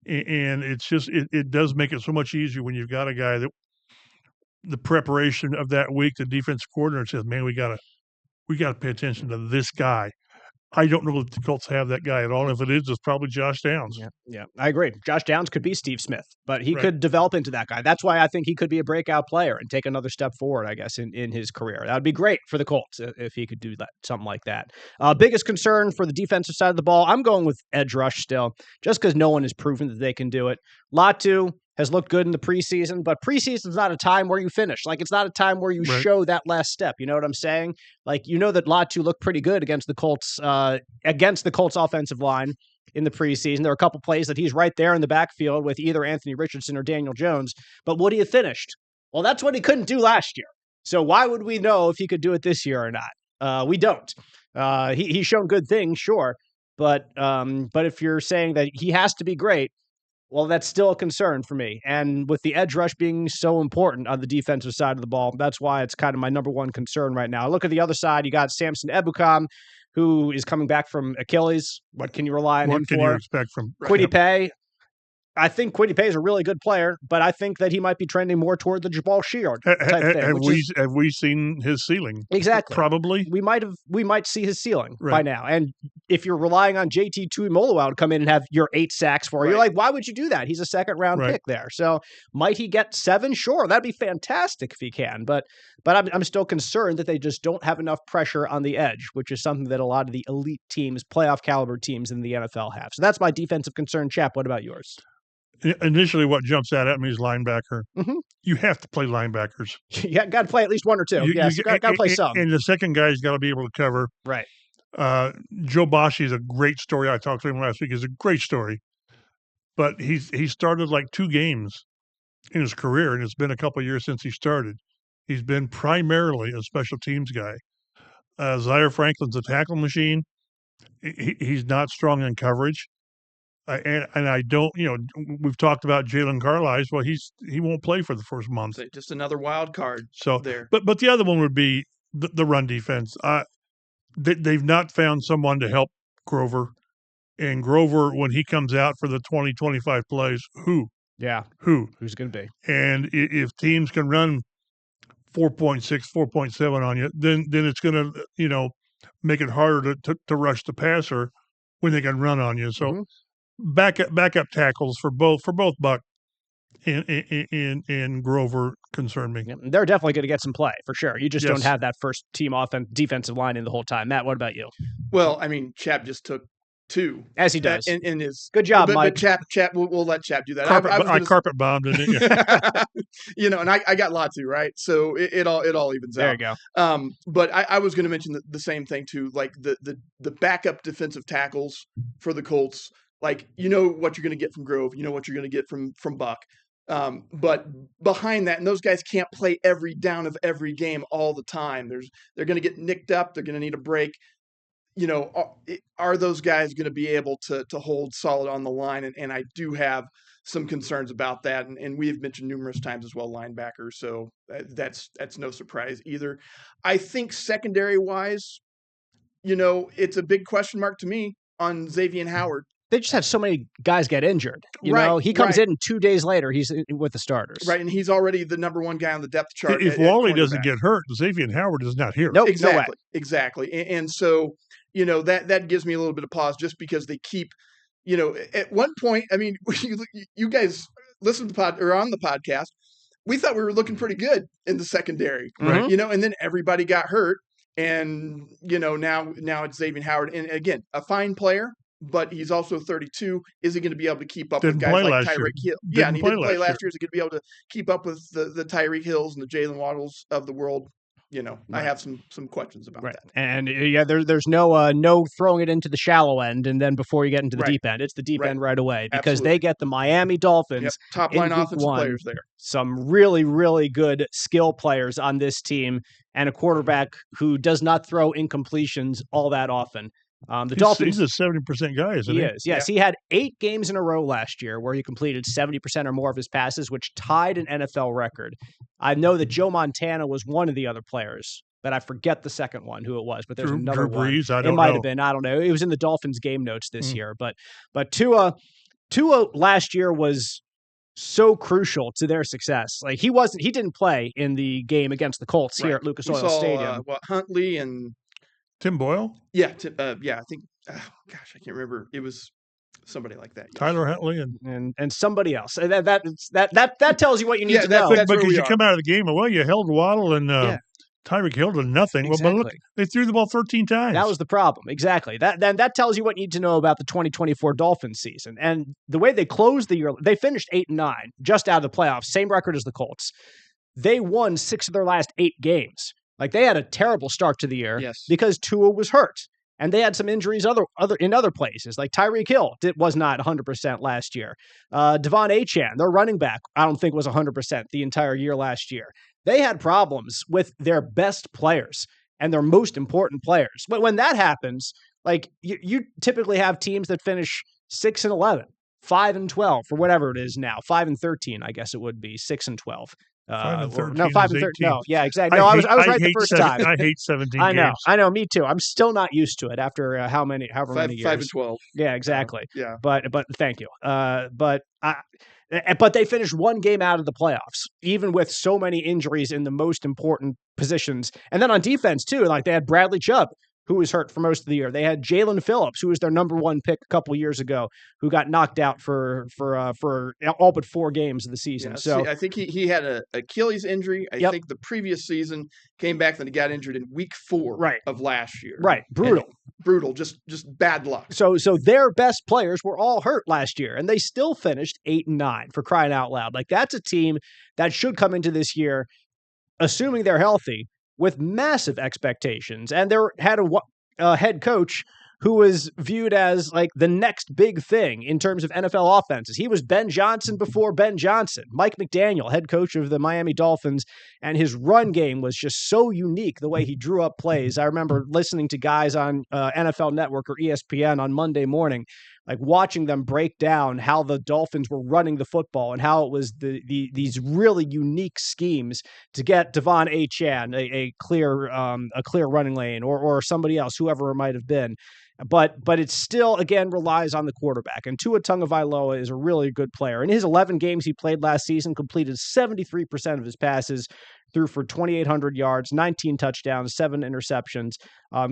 Speaker 2: it's just, it does make it so much easier when you've got a guy that the preparation of that week, the defensive coordinator says, man, we got to pay attention to this guy. I don't know if the Colts have that guy at all. If it is, it's probably Josh Downs.
Speaker 1: Yeah, I agree. Josh Downs could be Steve Smith, but he could develop into that guy. That's why I think he could be a breakout player and take another step forward, I guess, in his career. That would be great for the Colts if he could do that, something like that. Biggest concern for the defensive side of the ball, I'm going with edge rush still, just because no one has proven that they can do it. Latu, has looked good in the preseason, but preseason is not a time where you finish. Like, it's not a time where you show that last step. You know what I'm saying? Like, you know that Latu looked pretty good against the Colts offensive line in the preseason. There are a couple plays that he's right there in the backfield with either Anthony Richardson or Daniel Jones. But would he have finished? Well, that's what he couldn't do last year. So why would we know if he could do it this year or not? We don't. He's shown good things, sure. But if you're saying that he has to be great, well, that's still a concern for me. And with the edge rush being so important on the defensive side of the ball, that's why it's kind of my number one concern right now. Look at the other side. You got Samson Ebukam, who is coming back from Achilles. What can you rely on him for?
Speaker 2: What can you expect from
Speaker 1: Kwity Paye? I think Kwity Paye is a really good player, but I think that he might be trending more toward the Jabal Sheard type thing.
Speaker 2: Have we seen his ceiling?
Speaker 1: Exactly.
Speaker 2: Probably.
Speaker 1: We might see his ceiling by now. And if you're relying on JT Tuimoloau to come in and have your 8 sacks for you, you're like, why would you do that? He's a second-round pick there. So might he get 7? Sure, that'd be fantastic if he can. But I'm still concerned that they just don't have enough pressure on the edge, which is something that a lot of the elite teams, playoff caliber teams in the NFL have. So that's my defensive concern. Chap, what about yours?
Speaker 2: Initially, what jumps out at me is linebacker. Mm-hmm. You have to play linebackers.
Speaker 1: Yeah, got to play at least one or two. You got to play some.
Speaker 2: And the second guy's got to be able to cover.
Speaker 1: Right.
Speaker 2: Joe Boschi is a great story. I talked to him last week. It's a great story. But he started like 2 games in his career, and it's been a couple of years since he started. He's been primarily a special teams guy. Zaire Franklin's a tackle machine. He's not strong in coverage. And I don't, we've talked about Jalen Carlisle. Well, he won't play for the first month.
Speaker 3: Just another wild card.
Speaker 2: So
Speaker 3: there,
Speaker 2: but the other one would be the run defense. They've not found someone to help Grover, and Grover, when he comes out for the 20-25 plays, who?
Speaker 1: Yeah,
Speaker 2: who's
Speaker 1: going to be?
Speaker 2: And if teams can run 4.6, 4.7 on you, then it's going to make it harder to rush the passer when they can run on you. So. Mm-hmm. Backup tackles for both Buck and Grover concern me.
Speaker 1: Yeah, they're definitely going to get some play for sure. You just don't have that first team defensive line in the whole time. Matt, what about you?
Speaker 3: Well, I mean, Chap just took 2,
Speaker 1: as he does.
Speaker 3: In his
Speaker 1: good job, Mike.
Speaker 3: But Chap, we'll let Chap do that.
Speaker 2: I carpet bombed it.
Speaker 3: And I got Latu, right? So it all evens
Speaker 1: out. There you go.
Speaker 3: But I was going to mention the same thing too, like the backup defensive tackles for the Colts. Like, what you're going to get from Grove, what you're going to get from Buck. But behind that, and those guys can't play every down of every game all the time. They're going to get nicked up. They're going to need a break. Are those guys going to be able to hold solid on the line? And I do have some concerns about that. And we have mentioned numerous times as well, linebackers. So that's no surprise either. I think secondary wise, it's a big question mark to me on Xavier Howard.
Speaker 1: They just had so many guys get injured. He comes in 2 days later, he's with the starters.
Speaker 3: Right, and he's already the number 1 guy on the depth chart.
Speaker 2: If Wally doesn't get hurt, Xavier Howard is not here.
Speaker 1: Nope,
Speaker 3: exactly. And so, that gives me a little bit of pause just because they keep, at one point, I mean, you guys listen to on the podcast, we thought we were looking pretty good in the secondary,
Speaker 2: right?
Speaker 3: And then everybody got hurt, and now it's Xavier Howard, and again, a fine player. But he's also 32. Is he going to be able to keep up with guys like Tyreek Hill? Yeah, and he didn't play last year. Is he going to be able to keep up with the Tyreek Hills and the Jalen Waddles of the world? Right. I have some questions about that.
Speaker 1: And there's no throwing it into the shallow end and then before you get into the deep end. It's the deep end right away because they get the Miami Dolphins.
Speaker 3: Top line offensive players there.
Speaker 1: Some really, really good skill players on this team and a quarterback who does not throw incompletions all that often. Dolphins.
Speaker 2: He's a 70% guy, isn't he?
Speaker 1: He is. Yes, he had 8 games in a row last year where he completed 70% or more of his passes, which tied an NFL record. I know that Joe Montana was one of the other players, but I forget the second one who it was. But there's another
Speaker 2: Drew Brees,
Speaker 1: one.
Speaker 2: I don't know.
Speaker 1: It might have been. I don't know. It was in the Dolphins game notes this year. But Tua last year was so crucial to their success. Like he didn't play in the game against the Colts here at Lucas Oil Stadium.
Speaker 3: Huntley and
Speaker 2: Tim Boyle?
Speaker 3: Yeah, I think. I can't remember. It was somebody like that. Yes.
Speaker 2: Tyler Huntley
Speaker 1: and somebody else. That tells you what you need to know.
Speaker 2: Because you come out of the game, well, you held Waddle and Tyreek Hill did nothing.
Speaker 1: Exactly.
Speaker 2: Well, but look, they threw the ball 13 times.
Speaker 1: That was the problem. Exactly. That tells you what you need to know about the 2024 Dolphins season. And the way they closed the year, they finished 8-9, just out of the playoffs, same record as the Colts. They won 6 of their last 8 games. Like, they had a terrible start to the year because Tua was hurt. And they had some injuries in other places. Like Tyreek Hill was not 100% last year. Devon Achane, their running back, I don't think was 100% the entire year last year. They had problems with their best players and their most important players. But when that happens, like you typically have teams that finish 6-11, 5-12, or whatever it is now, 5-13, I guess it would be 6-12.
Speaker 2: 5-13.
Speaker 1: No, 5-13. No, yeah, exactly. No, I was right the first time.
Speaker 2: I hate 17
Speaker 1: games.
Speaker 2: I
Speaker 1: know, me too. I'm still not used to it after however many years.
Speaker 3: 5-12.
Speaker 1: Yeah, exactly.
Speaker 3: Yeah.
Speaker 1: But thank you. But they finished one game out of the playoffs, even with so many injuries in the most important positions. And then on defense too, like they had Bradley Chubb, who was hurt for most of the year. They had Jalen Phillips, who was their number 1 pick a couple years ago, who got knocked out for all but 4 games of the season.
Speaker 3: Yeah,
Speaker 1: so
Speaker 3: I think he had an Achilles injury. I think the previous season came back and he got injured in week 4 of last year.
Speaker 1: Right. Brutal.
Speaker 3: Just bad luck.
Speaker 1: So their best players were all hurt last year, and they still finished 8-9, for crying out loud. Like, that's a team that should come into this year, assuming they're healthy, with massive expectations. And they had a head coach who was viewed as like the next big thing in terms of NFL offenses. He was Ben Johnson before Ben Johnson. Mike McDaniel, head coach of the Miami Dolphins, and his run game was just so unique, the way he drew up plays. I remember listening to guys on NFL Network or ESPN on Monday morning, like watching them break down how the Dolphins were running the football and how it was these really unique schemes to get Devon Achane a clear running lane or somebody else, whoever it might have been. But it still, again, relies on the quarterback. And Tua Tagovailoa is a really good player. In his 11 games he played last season, completed 73% of his passes, threw for 2,800 yards, 19 touchdowns, 7 interceptions.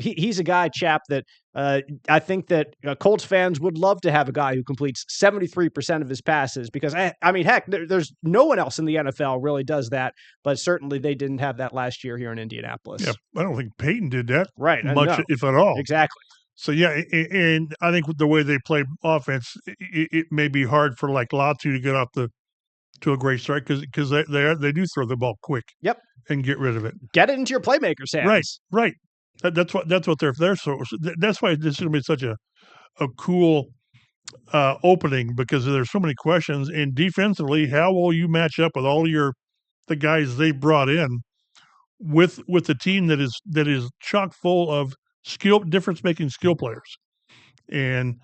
Speaker 1: He's a guy, Chap, that I think that Colts fans would love to have a guy who completes 73% of his passes because, I mean, heck, there's no one else in the NFL really does that, but certainly they didn't have that last year here in Indianapolis.
Speaker 2: Yeah, I don't think Peyton did that
Speaker 1: much,
Speaker 2: if at all.
Speaker 1: Exactly.
Speaker 2: So, yeah, and I think with the way they play offense, it may be hard for like Latu to get off to a great start because they do throw the ball quick.
Speaker 1: Yep.
Speaker 2: And get rid of it.
Speaker 1: Get it into your playmakers' hands.
Speaker 2: Right. That's what they're there for. That's why this is going to be such a cool opening because there's so many questions. And defensively, how will you match up with all the guys they brought in with the team that is chock full of difference-making skill players? And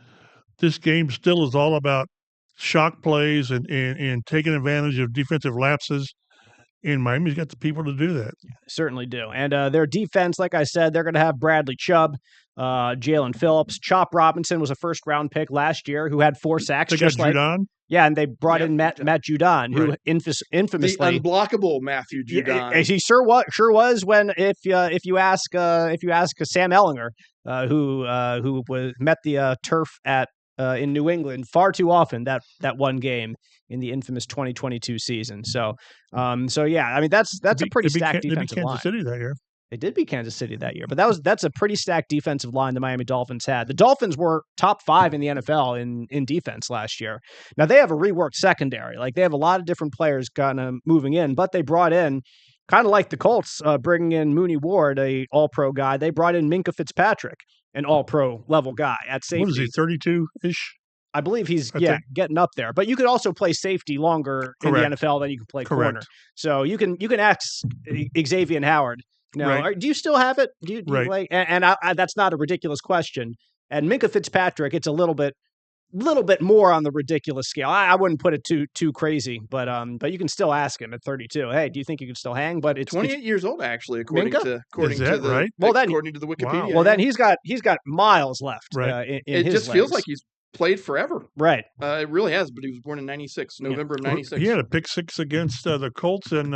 Speaker 2: this game still is all about shock plays and taking advantage of defensive lapses. And Miami's got the people to do that.
Speaker 1: Yeah, certainly do. And their defense, like I said, they're going to have Bradley Chubb, Jalen Phillips. Chop Robinson was a first-round pick last year who had 4 sacks.
Speaker 2: They got Judon.
Speaker 1: Yeah, and they brought in Matt Judon, who infamously
Speaker 3: the unblockable Matthew Judon.
Speaker 1: He sure was. When if you ask Sam Ellinger, who met the turf at in New England far too often that one game in the infamous 2022 season. So yeah, I mean that's a pretty stacked defensive line.
Speaker 2: They beat Kansas City that year.
Speaker 1: They did beat Kansas City that year, but that's a pretty stacked defensive line the Miami Dolphins had. The Dolphins were top 5 in the NFL in defense last year. Now they have a reworked secondary. Like they have a lot of different players kind of moving in, but they brought in, kind of like the Colts, bringing in Mooney Ward, a all-pro guy. They brought in Minkah Fitzpatrick, an all-pro level guy at safety.
Speaker 2: What is he, 32-ish?
Speaker 1: I believe he's getting up there. But you could also play safety longer in the NFL than you can play corner. So you can ask Xavier Howard. No, do you still have it? Do you like? And that's not a ridiculous question. And Minkah Fitzpatrick, it's a little bit more on the ridiculous scale. I wouldn't put it too crazy, but you can still ask him at 32. Hey, do you think you can still hang? But it's
Speaker 3: 28 years old actually, according to the Wikipedia.
Speaker 1: Well, then he's got miles left.
Speaker 3: Right.
Speaker 1: In
Speaker 3: it just feels like he's played forever.
Speaker 1: Right.
Speaker 3: It really has. But he was born in '96, November of '96.
Speaker 2: He had a pick 6 against the Colts and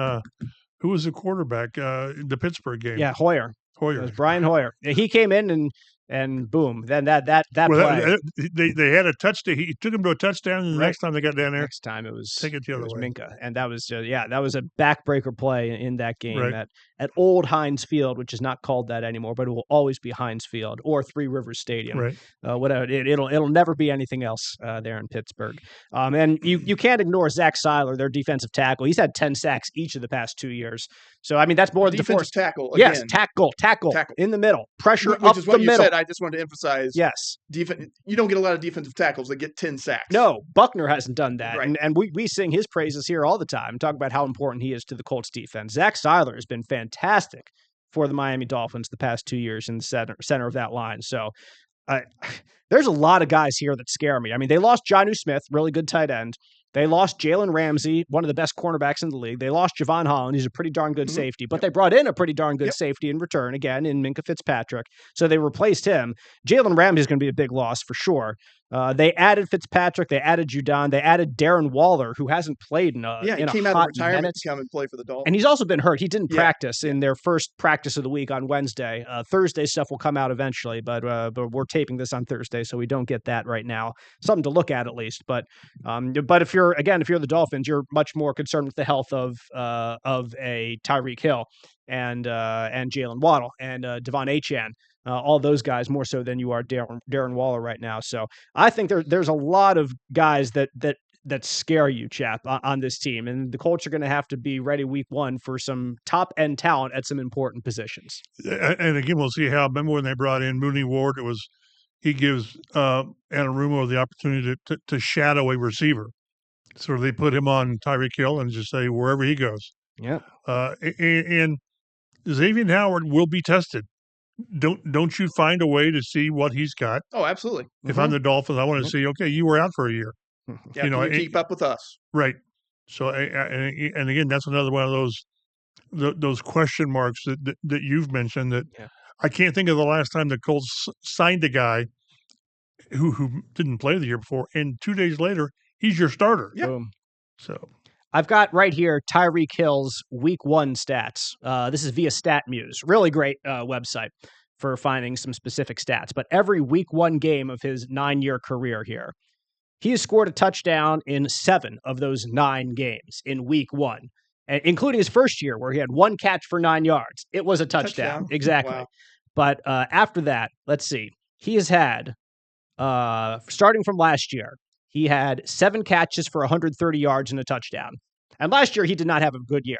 Speaker 2: who was the quarterback in the Pittsburgh game?
Speaker 1: Yeah, Hoyer.
Speaker 2: It
Speaker 1: was Brian Hoyer. He came in And boom, then that play.
Speaker 2: They had a touchdown. He took him to a touchdown, and the next time they got down there,
Speaker 1: next time it was
Speaker 2: take it the other way.
Speaker 1: Minka, and that was that was a backbreaker play in that game.
Speaker 2: Right.
Speaker 1: At Old Heinz Field, which is not called that anymore, but it will always be Heinz Field or Three Rivers Stadium.
Speaker 2: Right.
Speaker 1: Whatever. It'll never be anything else there in Pittsburgh. And you can't ignore Zach Seiler, their defensive tackle. He's had 10 sacks each of the past 2 years. So I mean that's more than
Speaker 3: defensive tackle. Again.
Speaker 1: Yes, tackle in the middle, pressure
Speaker 3: which
Speaker 1: up
Speaker 3: is what
Speaker 1: the
Speaker 3: you
Speaker 1: middle.
Speaker 3: said. I just wanted to emphasize.
Speaker 1: Yes,
Speaker 3: you don't get a lot of defensive tackles that get 10 sacks.
Speaker 1: No, Buckner hasn't done that,
Speaker 3: right.
Speaker 1: and we sing his praises here all the time. Talk about how important he is to the Colts defense. Zach Seiler has been fantastic for the Miami Dolphins the past 2 years in the center of that line. So there's a lot of guys here that scare me. I mean, they lost Jonnu Smith, really good tight end. They lost Jalen Ramsey, one of the best cornerbacks in the league. They lost Javon Holland. He's a pretty darn good safety, but they brought in a pretty darn good safety in return, again, in Minka Fitzpatrick. So they replaced him. Jalen Ramsey is going to be a big loss for sure. They added Fitzpatrick. They added Judon. They added Darren Waller, who hasn't played in a
Speaker 3: he came out of retirement to come and play for the Dolphins.
Speaker 1: And he's also been hurt. He didn't practice in their first practice of the week on Wednesday. Thursday stuff will come out eventually, but we're taping this on Thursday, so we don't get that right now. Something to look at least. But if you're the Dolphins, you're much more concerned with the health of a Tyreek Hill and Jalen Waddle and Devon Achane. All those guys more so than you are Darren Waller right now. So I think there's a lot of guys that scare you, Chap, on this team. And the Colts are going to have to be ready week one for some top-end talent at some important positions.
Speaker 2: And again, we'll see how. Remember when they brought in Mooney Ward, he gives Anarumo the opportunity to shadow a receiver. So they put him on Tyreek Hill and just say wherever he goes.
Speaker 1: Yeah.
Speaker 2: And Xavier Howard will be tested. Don't you find a way to see what he's got?
Speaker 3: Oh, absolutely.
Speaker 2: If I'm the Dolphins, I want to see, okay, you were out for a year.
Speaker 3: Yeah, can you keep up with us?
Speaker 2: Right. So, and again, that's another one of those question marks that you've mentioned that I can't think of the last time the Colts signed a guy who didn't play the year before, and 2 days later, he's your starter.
Speaker 3: Yeah.
Speaker 1: Boom.
Speaker 2: So
Speaker 1: I've got right here Tyreek Hill's week one stats. This is via StatMuse. Really great website for finding some specific stats. But every week one game of his 9-year career here, he has scored a touchdown in 7 of those 9 games in week one, including his first year where he had 1 catch for 9 yards. It was a touchdown. Exactly.
Speaker 3: Wow.
Speaker 1: But after that, let's see. He has had, starting from last year, he had 7 catches for 130 yards and a touchdown. And last year, he did not have a good year.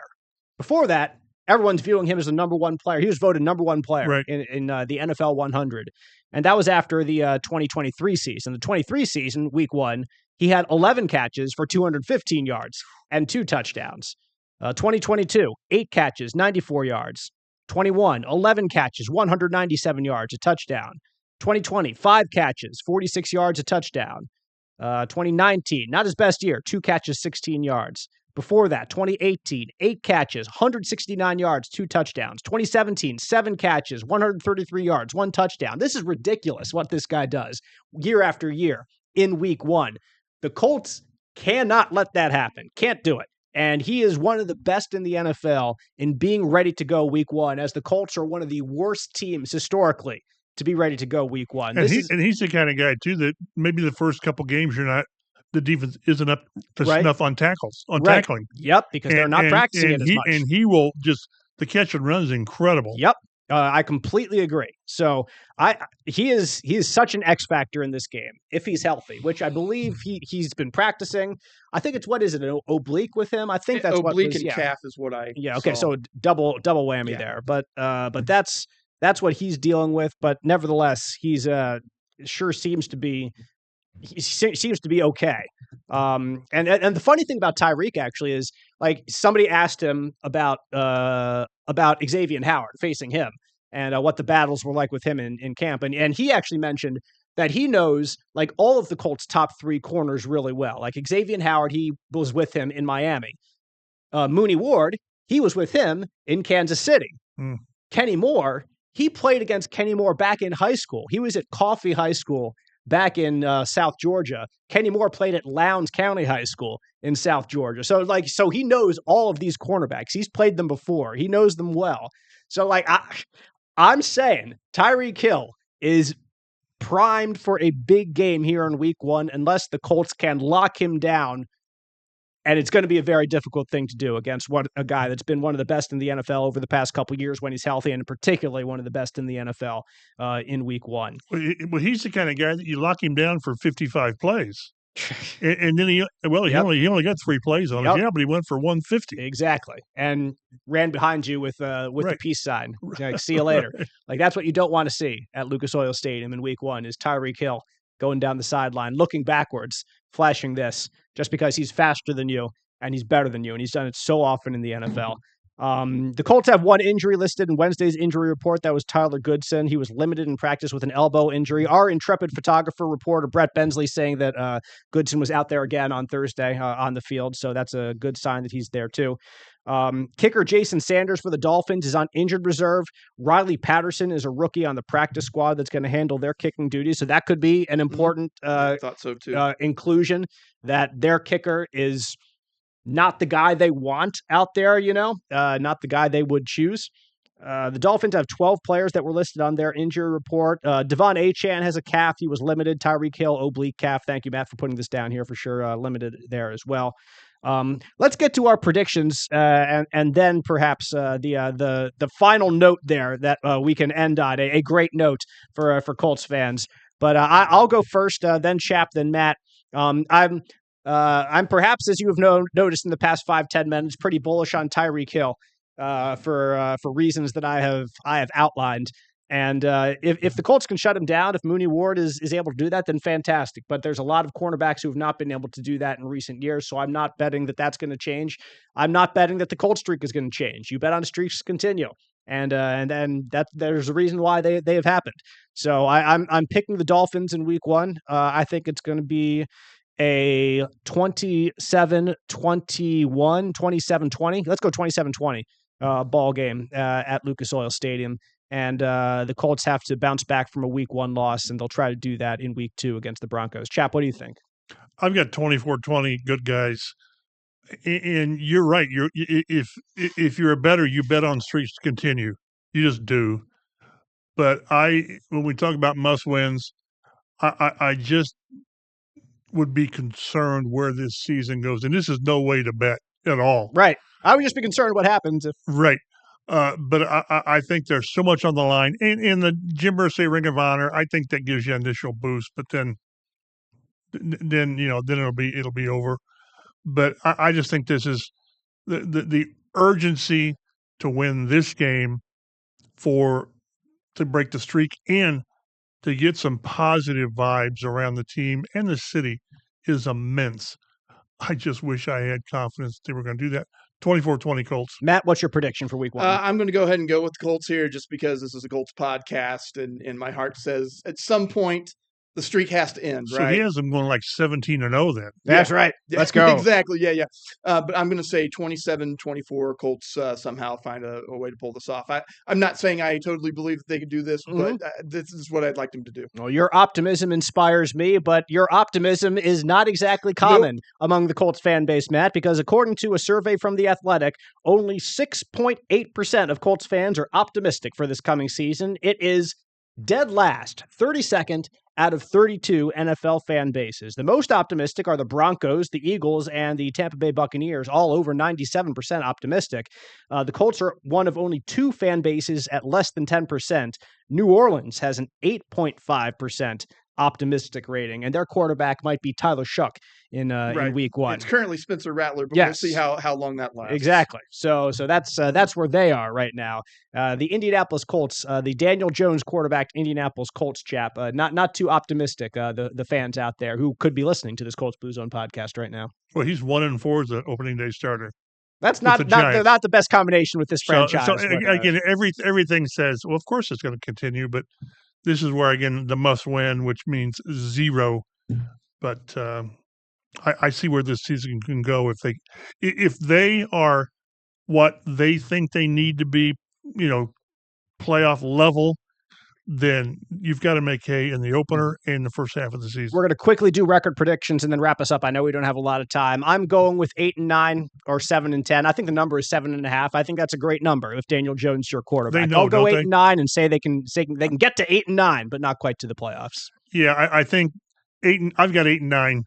Speaker 1: Before that, everyone's viewing him as the number one player. He was voted number one player in the NFL 100. And that was after the 2023 season. The 23 season, week one, he had 11 catches for 215 yards and 2 touchdowns. 2022, 8 catches, 94 yards. 21, 11 catches, 197 yards, a touchdown. 2020, 5 catches, 46 yards, a touchdown. 2019, not his best year, 2 catches, 16 yards. Before that, 2018, 8 catches, 169 yards, 2 touchdowns. 2017, 7 catches, 133 yards, 1 touchdown. This is ridiculous what this guy does year after year in week one. The Colts cannot let that happen. Can't do it. And he is one of the best in the NFL in being ready to go week one, as the Colts are one of the worst teams historically to be ready to go week one.
Speaker 2: And he's the kind of guy, too, that maybe the first couple games the defense isn't up to snuff on tackling.
Speaker 1: Yep, because they're not practicing it as much.
Speaker 2: And he will the catch and run is incredible.
Speaker 1: Yep. I completely agree. So he is such an X factor in this game if he's healthy, which I believe he's been practicing. I think it's an oblique with him. I think that's
Speaker 3: oblique and calf is what I
Speaker 1: okay,
Speaker 3: saw.
Speaker 1: so double whammy there. But that's what he's dealing with. But nevertheless, he's sure seems to be okay. And the funny thing about Tyreek actually is, like, somebody asked him about Xavier Howard facing him and what the battles were like with him in camp. And he actually mentioned that he knows, like, all of the Colts' top 3 corners really well. Like Xavier Howard, he was with him in Miami. Mooney Ward, he was with him in Kansas City. Kenny Moore, he played against Kenny Moore back in high school. He was at Coffee High School back in South Georgia. Kenny Moore played at Lowndes County High School in South Georgia. So he knows all of these cornerbacks. He's played them before. He knows them well. So, like, I'm saying Tyreek Hill is primed for a big game here in week 1 unless the Colts can lock him down. And it's going to be a very difficult thing to do against a guy that's been one of the best in the NFL over the past couple of years when he's healthy, and particularly one of the best in the NFL in week 1.
Speaker 2: Well, he's the kind of guy that you lock him down for 55 plays. And then he only got 3 plays on it. Yeah, but he went for 150.
Speaker 1: Exactly. And ran behind you with the peace sign. Like, see you later. Right. Like, that's what you don't want to see at Lucas Oil Stadium in week 1 is Tyreek Hill going down the sideline, looking backwards, flashing this, just because he's faster than you and he's better than you. And he's done it so often in the NFL. The Colts have 1 injury listed in Wednesday's injury report. That was Tyler Goodson. He was limited in practice with an elbow injury. Our intrepid photographer reporter, Brett Bensley, saying that Goodson was out there again on Thursday on the field. So that's a good sign that he's there too. Kicker Jason Sanders for the Dolphins is on injured reserve. Riley Patterson is a rookie on the practice squad that's going to handle their kicking duties. So that could be an important
Speaker 3: I thought so too.
Speaker 1: Inclusion, that their kicker is not the guy they want out there, not the guy they would choose. The Dolphins have 12 players that were listed on their injury report. Devon Achane has a calf. He was limited. Tyreek Hill, oblique calf. Thank you, Matt, for putting this down here for sure. Limited there as well. Let's get to our predictions, and then perhaps the final note there that we can end on, a great note for Colts fans. But I'll go first, then Chap, then Matt. I'm perhaps, as you have noticed in the past 5-10 minutes, pretty bullish on Tyreek Hill for reasons that I have outlined. And if the Colts can shut him down, if Mooney Ward is able to do that, then fantastic. But there's a lot of cornerbacks who have not been able to do that in recent years, so I'm not betting that that's going to change. I'm not betting that the Colts streak is going to change. You bet on streaks continue, and that there's a reason why they have happened. So I'm picking the Dolphins in week 1. I think it's going to be a 27-21, 27-20. Let's go 27-20 ball game at Lucas Oil Stadium. And the Colts have to bounce back from a week 1 loss, and they'll try to do that in week 2 against the Broncos. Chap, what do you think?
Speaker 2: I've got 24-20 good guys. And you're right. If you're a bettor, you bet on streaks to continue. You just do. But when we talk about must wins, I just would be concerned where this season goes. And this is no way to bet at all.
Speaker 1: Right. I would just be concerned what happens if.
Speaker 2: Right. But I think there's so much on the line. In the Jim Irsay Ring of Honor, I think that gives you an initial boost. But then it'll be over. But I just think this is the urgency to win this game to break the streak and to get some positive vibes around the team and the city is immense. I just wish I had confidence they were going to do that. 24-20 Colts.
Speaker 1: Matt, what's your prediction for week 1?
Speaker 3: I'm going to go ahead and go with the Colts here just because this is a Colts podcast, and my heart says at some point the streak has to end, right?
Speaker 2: So he has them going like 17-0 then.
Speaker 1: That's right. Let's go.
Speaker 3: Exactly. Yeah. But I'm going to say 27-24 Colts somehow find a way to pull this off. I'm not saying I totally believe that they could do this, but this is what I'd like them to do.
Speaker 1: Well, your optimism inspires me, but your optimism is not exactly common among the Colts fan base, Matt, because according to a survey from The Athletic, only 6.8% of Colts fans are optimistic for this coming season. It is dead last, 32nd out of 32 NFL fan bases. The most optimistic are the Broncos, the Eagles, and the Tampa Bay Buccaneers, all over 97% optimistic. The Colts are one of only 2 fan bases at less than 10%. New Orleans has an 8.5% optimistic rating, and their quarterback might be Tyler Shuck in week 1.
Speaker 3: It's currently Spencer Rattler, but we'll see how long that lasts.
Speaker 1: Exactly. So that's where they are right now. The Indianapolis Colts, the Daniel Jones quarterback Indianapolis Colts chap, not too optimistic. The fans out there who could be listening to this Colts Blue Zone podcast right now.
Speaker 2: Well, he's 1-4 as the opening day starter.
Speaker 1: That's not the best combination with this franchise.
Speaker 2: So again, everything says, well, of course it's going to continue, but this is where, again, the must win, which means 0. But I see where this season can go if they are what they think they need to be, playoff level. then you've got to make hay in the opener and the first half of the season.
Speaker 1: We're going to quickly do record predictions and then wrap us up. I know we don't have a lot of time. I'm going with 8-9 or 7-10. I think the number is 7.5. I think that's a great number if Daniel Jones is your quarterback.
Speaker 2: I'll
Speaker 1: go 8-9 and say they can get to 8-9, but not quite to the playoffs.
Speaker 2: Yeah, I think 8. I've got 8-9.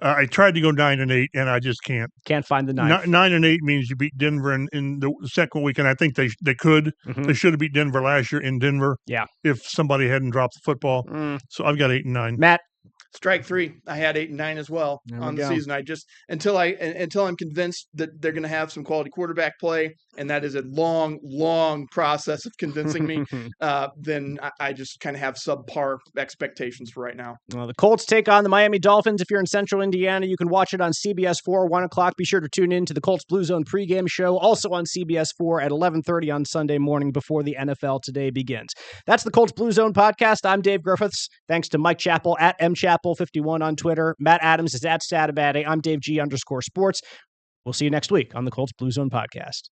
Speaker 2: I tried to go 9-8, and I just can't.
Speaker 1: Can't find the 9.
Speaker 2: 9-8 means you beat Denver in the second week, and I think they could. Mm-hmm. They should have beat Denver last year in Denver.
Speaker 1: Yeah.
Speaker 2: If somebody hadn't dropped the football. So I've got 8-9.
Speaker 1: Matt?
Speaker 3: Strike 3. I had 8-9 as well on the season. I just until I'm convinced that they're going to have some quality quarterback play, and that is a long, long process of convincing me. Then I just kind of have subpar expectations for right now.
Speaker 1: Well, the Colts take on the Miami Dolphins. If you're in Central Indiana, you can watch it on CBS 4 1 o'clock. Be sure to tune in to the Colts Blue Zone pregame show, also on CBS 4 at 11:30 on Sunday morning before the NFL Today begins. That's the Colts Blue Zone podcast. I'm Dave Griffiths. Thanks to Mike Chappell at mchappell51 on Twitter. Matt Adams is at Statabaddy. I'm Dave G _sports. We'll see you next week on the Colts Blue Zone podcast.